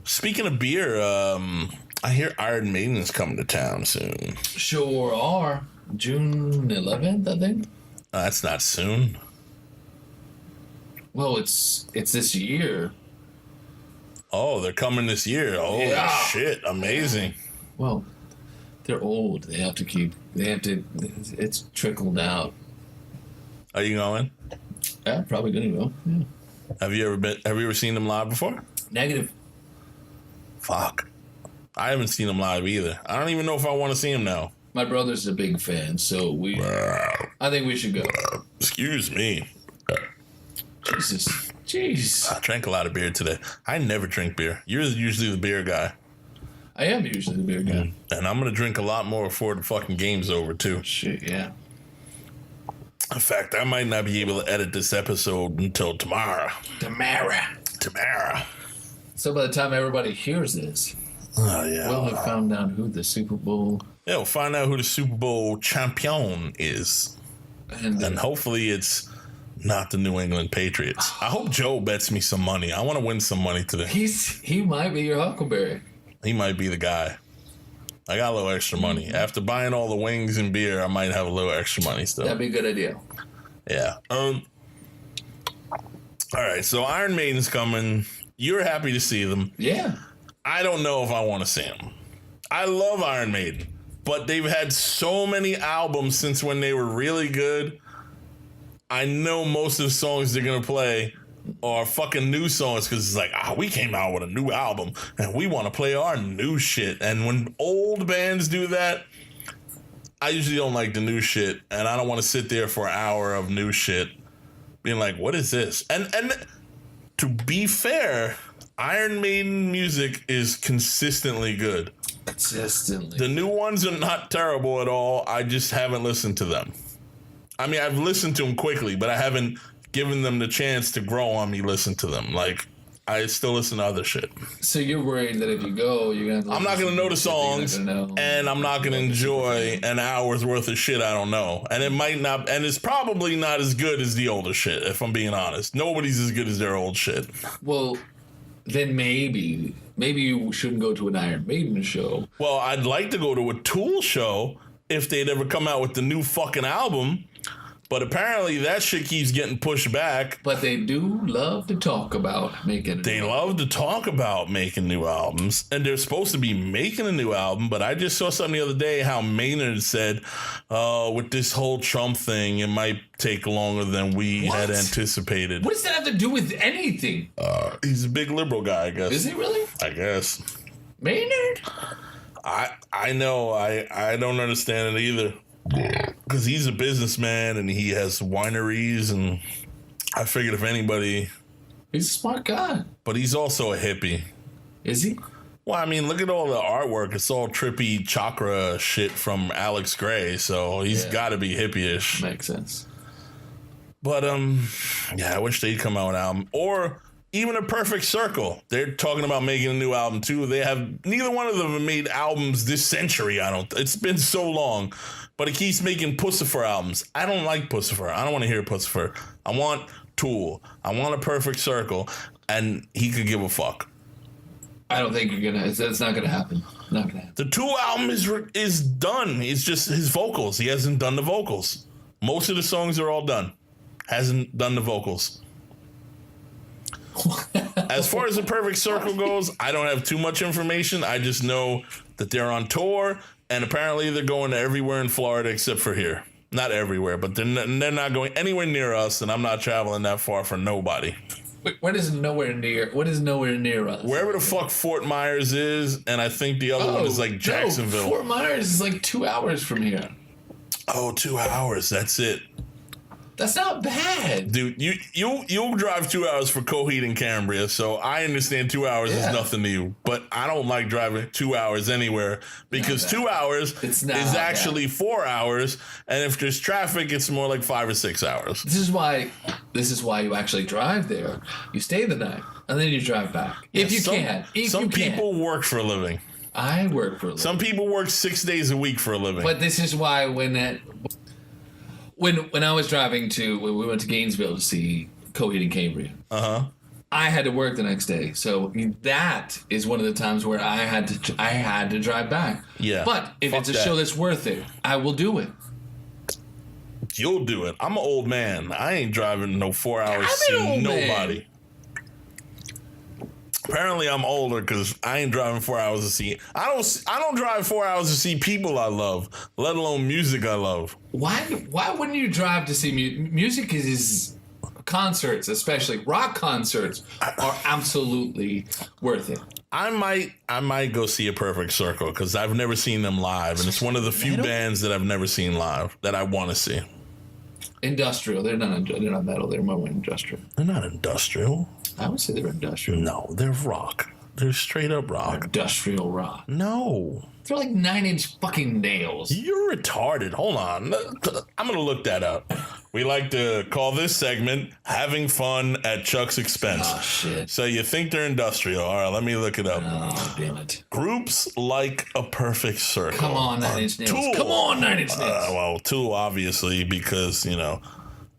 Speaking of beer, I hear Iron Maiden is coming to town soon. Sure are. June 11th, I think. That's not soon. Well, it's this year. Oh, they're coming this year. Holy shit, amazing. Well, they're old. It's trickled out. Are you going? Yeah, probably gonna go. Yeah. Have you ever seen them live before? Negative. Fuck. I haven't seen them live either. I don't even know if I want to see them now. My brother's a big fan, so I think we should go. Excuse me. Jesus. Jeez. I drank a lot of beer today. I never drink beer. You're usually the beer guy. I am usually the beer guy. And I'm going to drink a lot more before the fucking game's over, too. Shit, yeah. In fact, I might not be able to edit this episode until tomorrow. Tomorrow. So by the time everybody hears this, we'll have found out who the Super Bowl... Yeah, we'll find out who the Super Bowl champion is. And hopefully it's not the New England Patriots. I hope Joe bets me some money. I want to win some money today. He might be your Huckleberry. He might be the guy. I got a little extra money. After buying all the wings and beer, I might have a little extra money still. That'd be a good idea. Yeah. All right, so Iron Maiden's coming. You're happy to see them. Yeah. I don't know if I want to see them. I love Iron Maiden, but they've had so many albums since when they were really good. I know most of the songs they're going to play are fucking new songs because it's like, we came out with a new album and we want to play our new shit. And when old bands do that, I usually don't like the new shit, and I don't want to sit there for an hour of new shit being like, what is this? And to be fair, Iron Maiden music is consistently good. Consistently. The new ones are not terrible at all. I just haven't listened to them. I mean, I've listened to them quickly, but I haven't given them the chance to grow on me listen to them. Like, I still listen to other shit. So you're worried that if you go, you're going to... I'm not going to know the songs, and I'm not going to enjoy an hour's worth of shit I don't know. And it might not... And it's probably not as good as the older shit, if I'm being honest. Nobody's as good as their old shit. Well, then maybe you shouldn't go to an Iron Maiden show. Well, I'd like to go to a Tool show if they'd ever come out with the new fucking album. But apparently that shit keeps getting pushed back. But they do love to talk about making They love to talk about making new albums. And they're supposed to be making a new album. But I just saw something the other day how Maynard said, with this whole Trump thing, it might take longer than we had anticipated. What does that have to do with anything? He's a big liberal guy, I guess. Is he really? I guess. Maynard? I know. I don't understand it either. Because he's a businessman and he has wineries, and I figured if anybody... He's a smart guy. But he's also a hippie. Is he? Well, I mean, look at all the artwork. It's all trippy chakra shit from Alex Gray, so he's got to be hippie-ish. Makes sense. But, yeah, I wish they'd come out with an album. Or even A Perfect Circle. They're talking about making a new album, too. Neither one of them have made albums this century, It's been so long. But it keeps making Puscifer albums. I don't like Puscifer. I don't want to hear Puscifer. I want Tool. I want A Perfect Circle. And he could give a fuck. I don't think that's not gonna happen. Not gonna happen. The Tool album is done. It's just his vocals. He hasn't done the vocals. Most of the songs are all done. Hasn't done the vocals. As far as the Perfect Circle goes, I don't have too much information. I just know that they're on tour, and apparently they're going to everywhere in Florida except for here. Not everywhere, but they're not going anywhere near us, and I'm not traveling that far for nobody. Wait, what is nowhere near? What is nowhere near us? Wherever the fuck Fort Myers is, and I think the other one is like Jacksonville. No, Fort Myers is like 2 hours from here. Oh, 2 hours. That's it. That's not bad. Dude, you'll drive 2 hours for Coheed and Cambria, so I understand 2 hours is nothing to you. But I don't like driving 2 hours anywhere because 2 hours is actually 4 hours, and if there's traffic, it's more like 5 or 6 hours. This is why you actually drive there. You stay the night, and then you drive back. If you can. Some people work for a living. I work for a living. Some people work 6 days a week for a living. But this is why when I was driving when we went to Gainesville to see Coheed and Cambria, I had to work the next day. So that is one of the times where I had to drive back. Yeah. But if it's a show that's worth it, I will do it. You'll do it. I'm an old man. I ain't driving no 4 hours to see nobody. Man. Apparently, I'm older because I ain't driving 4 hours to see. I don't drive 4 hours to see people I love, let alone music I love. Why wouldn't you drive to see music? Is concerts, especially rock concerts, are absolutely worth it. I might go see a Perfect Circle because I've never seen them live, and it's one of the few bands that I've never seen live that I want to see. Industrial. They're not metal. They're more industrial. They're not industrial. I would say they're industrial. No, they're rock. They're straight up rock. They're industrial rock. No. They're like 9-inch fucking nails. You're retarded. Hold on. I'm going to look that up. We like to call this segment Having Fun at Chuck's Expense. Oh, shit. So you think they're industrial. All right, let me look it up. Oh, damn it. Groups like a Perfect Circle. Come on, 9-inch nails. Tool. Come on, 9-inch nails. Well, Tool, obviously, because,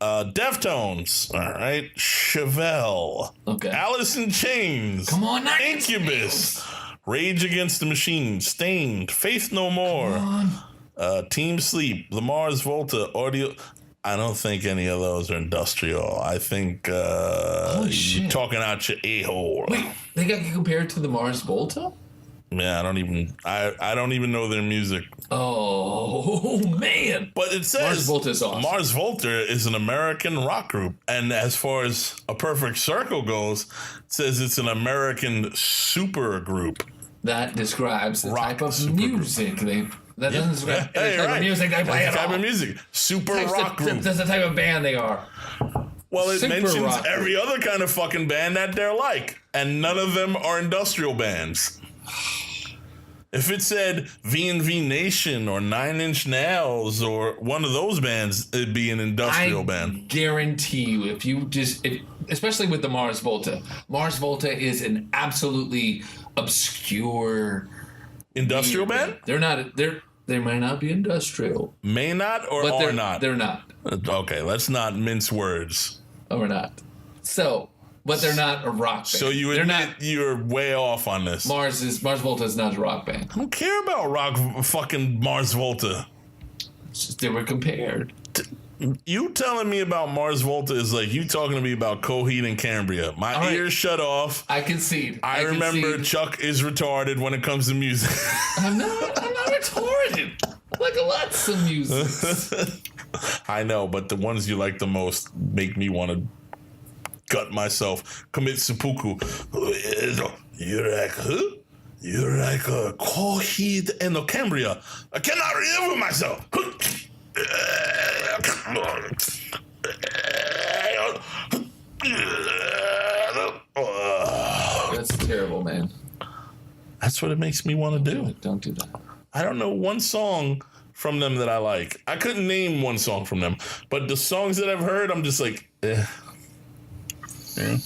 Deftones, all right, Chevelle, okay, Alice in Chains, come on, Incubus, Rage Against the Machine, Stained, Faith No More, Team Sleep, Lamar's Volta, Audio. I don't think any of those are industrial. I think you're talking out your a-hole. Wait, they got compared to the Mars Volta? Yeah, I don't even know their music. Oh man! But it says Mars Volta is awesome. Mars Volta is an American rock group, and as far as a Perfect Circle goes, it says it's an American super group. That describes the type of music that doesn't describe the type of music they play at all. Type of music, super rock group. That's the type of band they are. Well, it Super mentions rock every other kind of fucking band that they're like, and none of them are industrial bands. If it said V&V Nation or 9-Inch Nails or one of those bands, it'd be an industrial band. I guarantee you, especially with the Mars Volta is an absolutely obscure industrial band. They might not be industrial. May not or but are not. They're not. Okay, let's not mince words. Or not. So. But they're not a rock band. So you admit you're way off on this. Mars Volta is not a rock band. I don't care about rock fucking Mars Volta. They were compared. You telling me about Mars Volta is like you talking to me about Coheed and Cambria. My ears shut off. I concede. I remember Chuck is retarded when it comes to music. I'm not retarded. Like lots of music. I know, but the ones you like the most make me want to gut myself, commit seppuku. You're like, huh? You're like a Coheed and a Cambria. I cannot remember myself. That's terrible, man. That's what it makes me want to do. Don't do that. I don't know one song from them that I like. I couldn't name one song from them, but the songs that I've heard, I'm just like, eh. Yeah.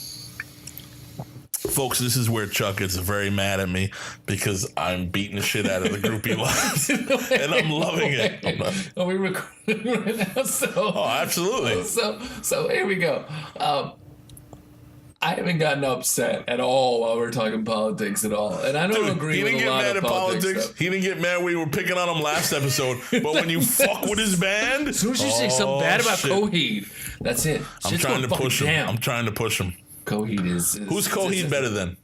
Folks, this is where Chuck gets very mad at me because I'm beating the shit out of the group he loves, and I'm loving it. Are we recording right now? Oh, absolutely. So here we go. I haven't gotten upset at all while we're talking politics at all. And I don't agree with a lot of politics. He didn't get mad we were picking on him last episode. But when you fuck with his band... As soon as you say something bad about Coheed, that's it. I'm trying to push him. I'm trying to push him. Coheed is... Who's Coheed better than?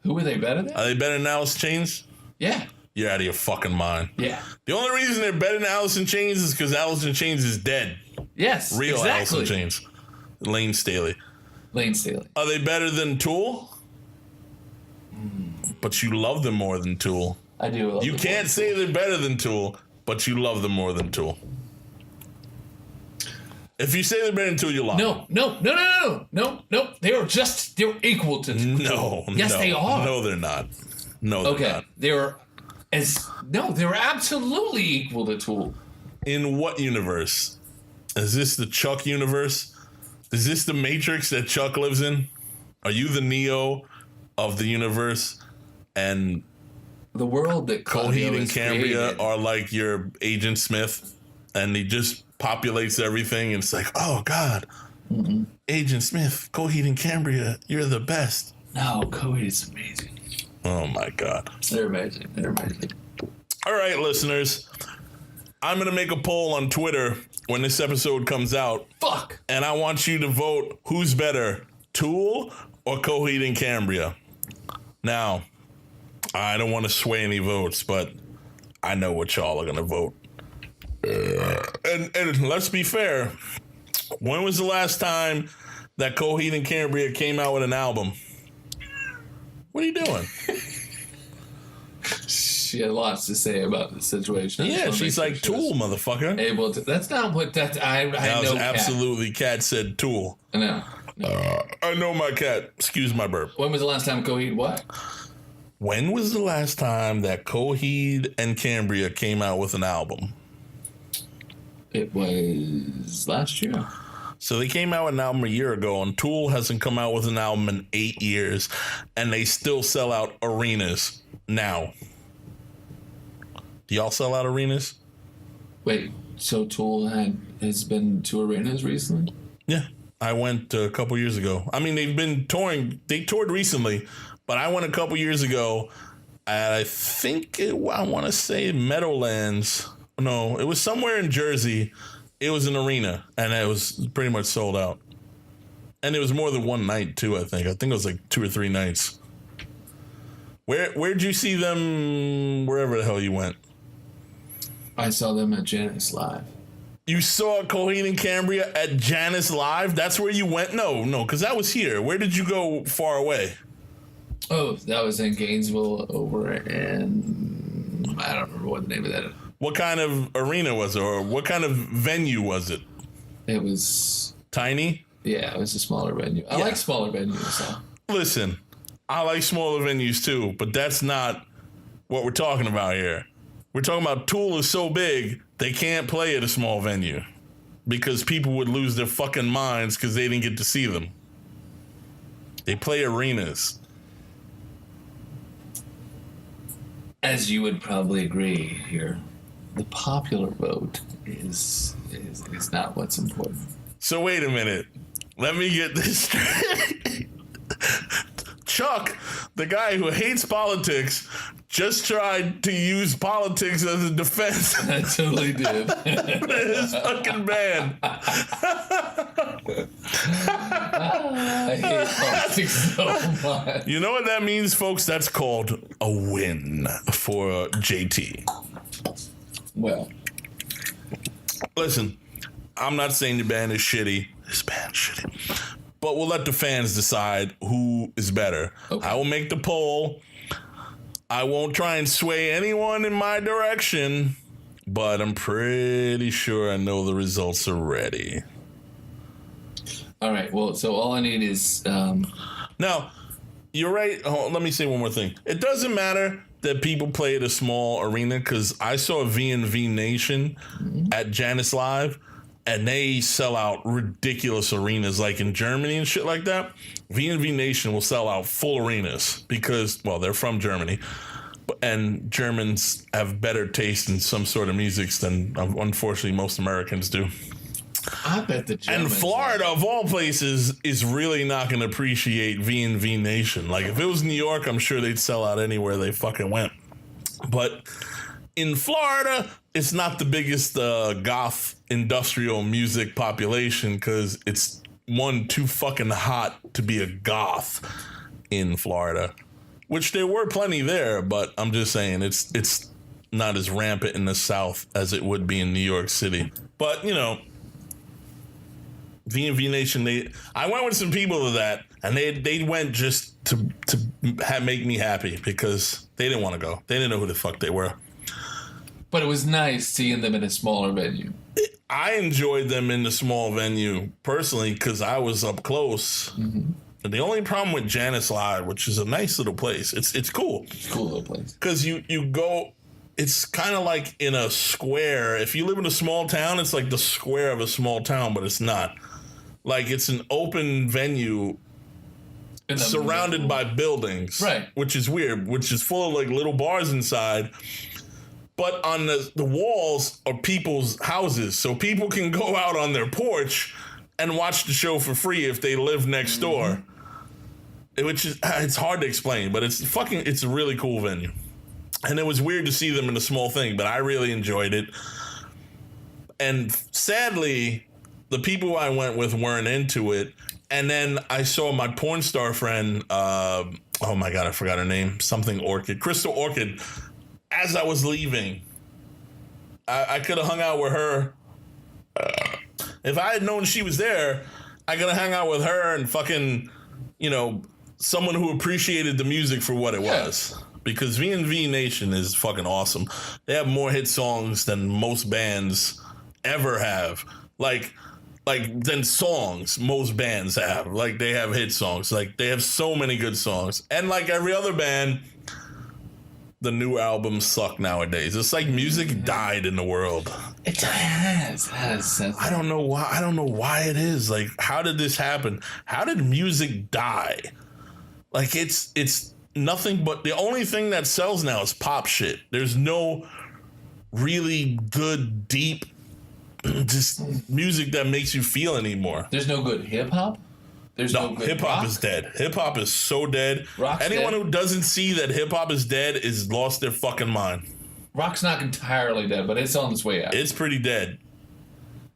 Who are they better than? Are they better than Alice in Chains? Yeah. You're out of your fucking mind. Yeah. The only reason they're better than Alice in Chains is because Alice in Chains is dead. Yes, Real exactly. Alice in Chains. Lane Staley. Are they better than Tool? But you love them more than Tool. I do. You can't say they're better than Tool, but you love them more than Tool. If you say they're better than Tool, you lie. No. They're equal to Tool. No. Yes, they are. No, they're not. No, they're not. They're absolutely equal to Tool. In what universe? Is this the Chuck universe? Is this the Matrix that Chuck lives in? Are you the Neo of the universe? And the world that Coheed and Cambria are like your Agent Smith, and he just populates everything, and it's like, oh God, Agent Smith, Coheed and Cambria, you're the best. No, Coheed is amazing. Oh my God, they're amazing. All right, listeners, I'm gonna make a poll on Twitter when this episode comes out. Fuck. And I want you to vote who's better, Tool or Coheed and Cambria. Now, I don't want to sway any votes, but I know what y'all are going to vote. And let's be fair. When was the last time that Coheed and Cambria came out with an album? What are you doing? She had lots to say about the situation. Yeah, she's like, Tool, motherfucker. Able to. That's not what that. I know. Absolutely, Cat said Tool. I know. I know my cat. Excuse my burp. When was the last time Coheed what? When was the last time that Coheed and Cambria came out with an album? It was last year. So they came out with an album a year ago, and Tool hasn't come out with an album in 8 years, and they still sell out arenas now. Do y'all sell out arenas? Wait, so Tool has been to arenas recently? Yeah, I went a couple years ago. I mean, they've been touring. They toured recently, but I went a couple years ago. I think I want to say Meadowlands. No, it was somewhere in Jersey. It was an arena, and it was pretty much sold out. And it was more than one night, too, I think. I think it was like 2 or 3 nights. Where'd you see them, wherever the hell you went? I saw them at Janice Live. You saw Coheed and Cambria at Janice Live? That's where you went? No, because that was here. Where did you go far away? Oh, that was in Gainesville over in... I don't remember what the name of that is. What kind of arena was it, or what kind of venue was it? It was... Tiny? Yeah, it was a smaller venue. I like smaller venues. So. Listen, I like smaller venues too, but that's not what we're talking about here. We're talking about Tool is so big, they can't play at a small venue because people would lose their fucking minds because they didn't get to see them. They play arenas. As you would probably agree here, the popular vote is not what's important. So wait a minute. Let me get this straight. Chuck, the guy who hates politics, just tried to use politics as a defense. I totally did. His fucking band. I hate politics so much. You know what that means, folks? That's called a win for JT. Well, listen, I'm not saying your band is shitty. This band's shitty. But we'll let the fans decide who is better. Okay. I will make the poll. I won't try and sway anyone in my direction, but I'm pretty sure I know the results already. All right. Well, so all I need is... Now, you're right. Let me say one more thing. It doesn't matter that people play at a small arena, because I saw V&V Nation at Janice Live, and they sell out ridiculous arenas, like in Germany and shit like that. V&V Nation will sell out full arenas because, well, they're from Germany, and Germans have better taste in some sort of music than, unfortunately, most Americans do. I bet the Germans... And Florida, of all places, is really not going to appreciate V&V Nation. Like, if it was New York, I'm sure they'd sell out anywhere they fucking went. But in Florida, it's not the biggest goth industrial music population because it's, one, too fucking hot to be a goth in Florida. Which there were plenty there, but I'm just saying it's not as rampant in the South as it would be in New York City. But, you know, V&V Nation, I went with some people to that, and they went just to make me happy because they didn't want to go. They didn't know who the fuck they were. But it was nice seeing them in a smaller venue. I enjoyed them in the small venue personally because I was up close. Mm-hmm. And the only problem with Janice Live, which is a nice little place, it's cool. It's a cool little place. Because you go, it's kind of like in a square. If you live in a small town, it's like the square of a small town, but it's not. Like, it's an open venue surrounded by buildings. Right. Which is weird, which is full of like little bars inside. But on the walls are people's houses. So people can go out on their porch and watch the show for free if they live next door. Which is, it's hard to explain, but it's a really cool venue. And it was weird to see them in a small thing, but I really enjoyed it. And sadly, the people I went with weren't into it. And then I saw my porn star friend, oh my God, I forgot her name, something Orchid, Crystal Orchid, as I was leaving. I could have hung out with her. If I had known she was there, I could have hung out with her and fucking, you know, someone who appreciated the music for what it was. Because V&V Nation is fucking awesome. They have more hit songs than most bands ever have. Like than songs most bands have. Like, they have hit songs. Like, they have so many good songs. And like every other band, the new albums suck nowadays. It's like music died in the world. It has. I don't know why it is. Like, how did this happen? How did music die? Like, it's nothing but, the only thing that sells now is pop shit. There's no really good, deep, just music that makes you feel anymore. There's no good hip hop? There's no good hip hop rock? is dead. Hip hop is so dead. Rock's Anyone dead. who doesn't see that hip hop is dead is lost their fucking mind. Rock's not entirely dead, but it's on its way out. It's pretty dead.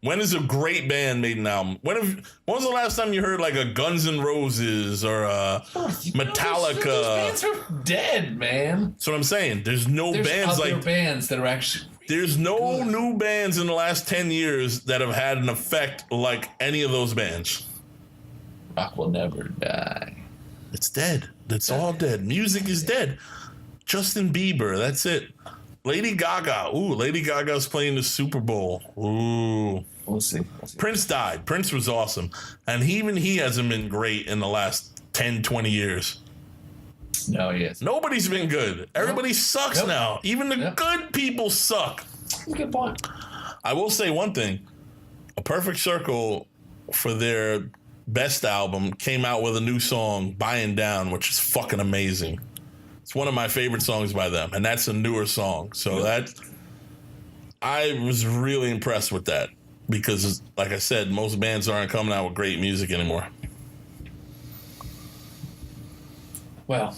When is a great band made an album? When was the last time you heard like a Guns N' Roses or a Metallica? Those bands are dead, man. That's what I'm saying. There's bands other like bands that are actually. There's no good. new bands in the last 10 years that have had an effect like any of those bands. Rock will never die. It's dead. It's all dead. Music is dead. Justin Bieber, that's it. Lady Gaga. Ooh, Lady Gaga's playing the Super Bowl. Ooh. We'll see. Prince died. Prince was awesome. And even he hasn't been great in the last 10, 20 years. No, he is. Nobody's been good. Everybody sucks now. Even the good people suck. That's a good point. I will say one thing. A Perfect Circle, for their best album, came out with a new song, Buying Down, which is fucking amazing. It's one of my favorite songs by them, and that's a newer song. So I was really impressed with that because, like I said, most bands aren't coming out with great music anymore. Well,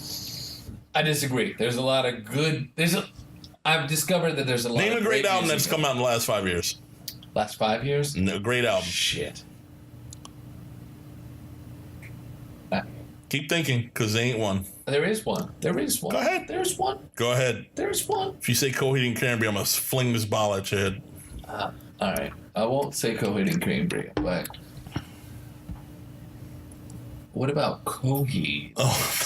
I disagree. There's a lot of good. I've discovered that there's a lot. Name of a great album that's music. come out in the last 5 years. Last 5 years? No, great album. Shit. Keep thinking, because there ain't one. There is one. Go ahead. There's one. Go ahead. There's one. If you say Coheed and Cambria, I'm going to fling this ball at your head. All right. I won't say Coheed and Cambria, but what about Coheed? Oh.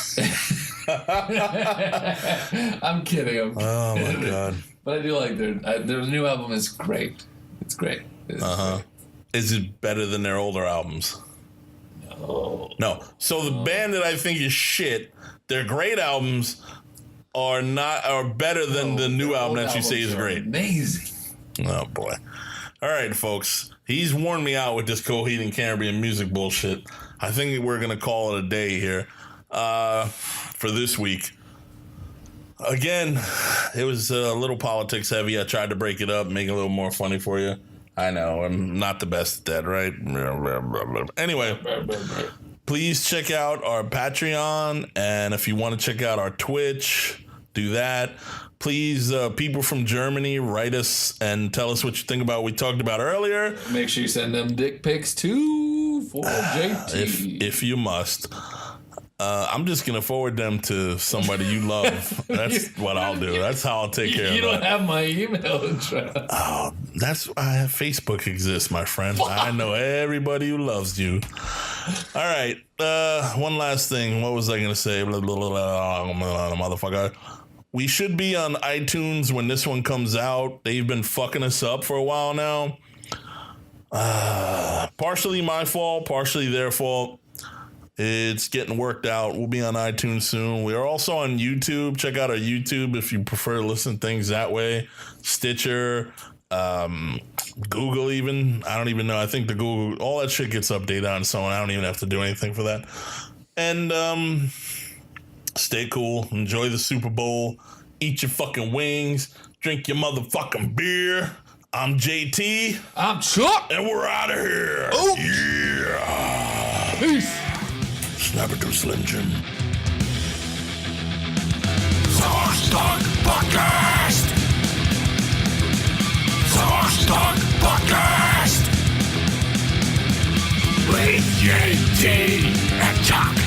I'm kidding. Oh, my God. But I do like their new album is great. It's great. Uh-huh. Is it better than their older albums? No. So the band that I think is shit, their great albums are better than the new album that you say is great. Amazing. Oh boy. All right, folks. He's worn me out with this Coheed and Cambria music bullshit. I think we're gonna call it a day here for this week. Again, it was a little politics heavy. I tried to break it up, make it a little more funny for you. I know, I'm not the best at that, right? Anyway, please check out our Patreon, and if you want to check out our Twitch, do that. Please, people from Germany, write us and tell us what you think about what we talked about earlier. Make sure you send them dick pics too for JT. If you must. I'm just going to forward them to somebody you love. That's what I'll do. That's how I'll take care of it. You don't have my email address. Oh, that's why Facebook exists, my friend. I know everybody who loves you. All right. One last thing. What was I going to say? Motherfucker. We should be on iTunes when this one comes out. They've been fucking us up for a while now. Partially my fault, partially their fault. It's getting worked out. We'll be on iTunes soon. We are also on YouTube. Check out our YouTube if you prefer to listen to things that way. Stitcher, Google even. I don't even know. I think the Google, all that shit gets updated on someone. I don't even have to do anything for that. And stay cool. Enjoy the Super Bowl. Eat your fucking wings. Drink your motherfucking beer. I'm JT. I'm Chuck. And we're out of here. Oh. Yeah. Peace. Snap it to Slim Jim. Samstag Podcast! Samstag Podcast! With JT and Chuck.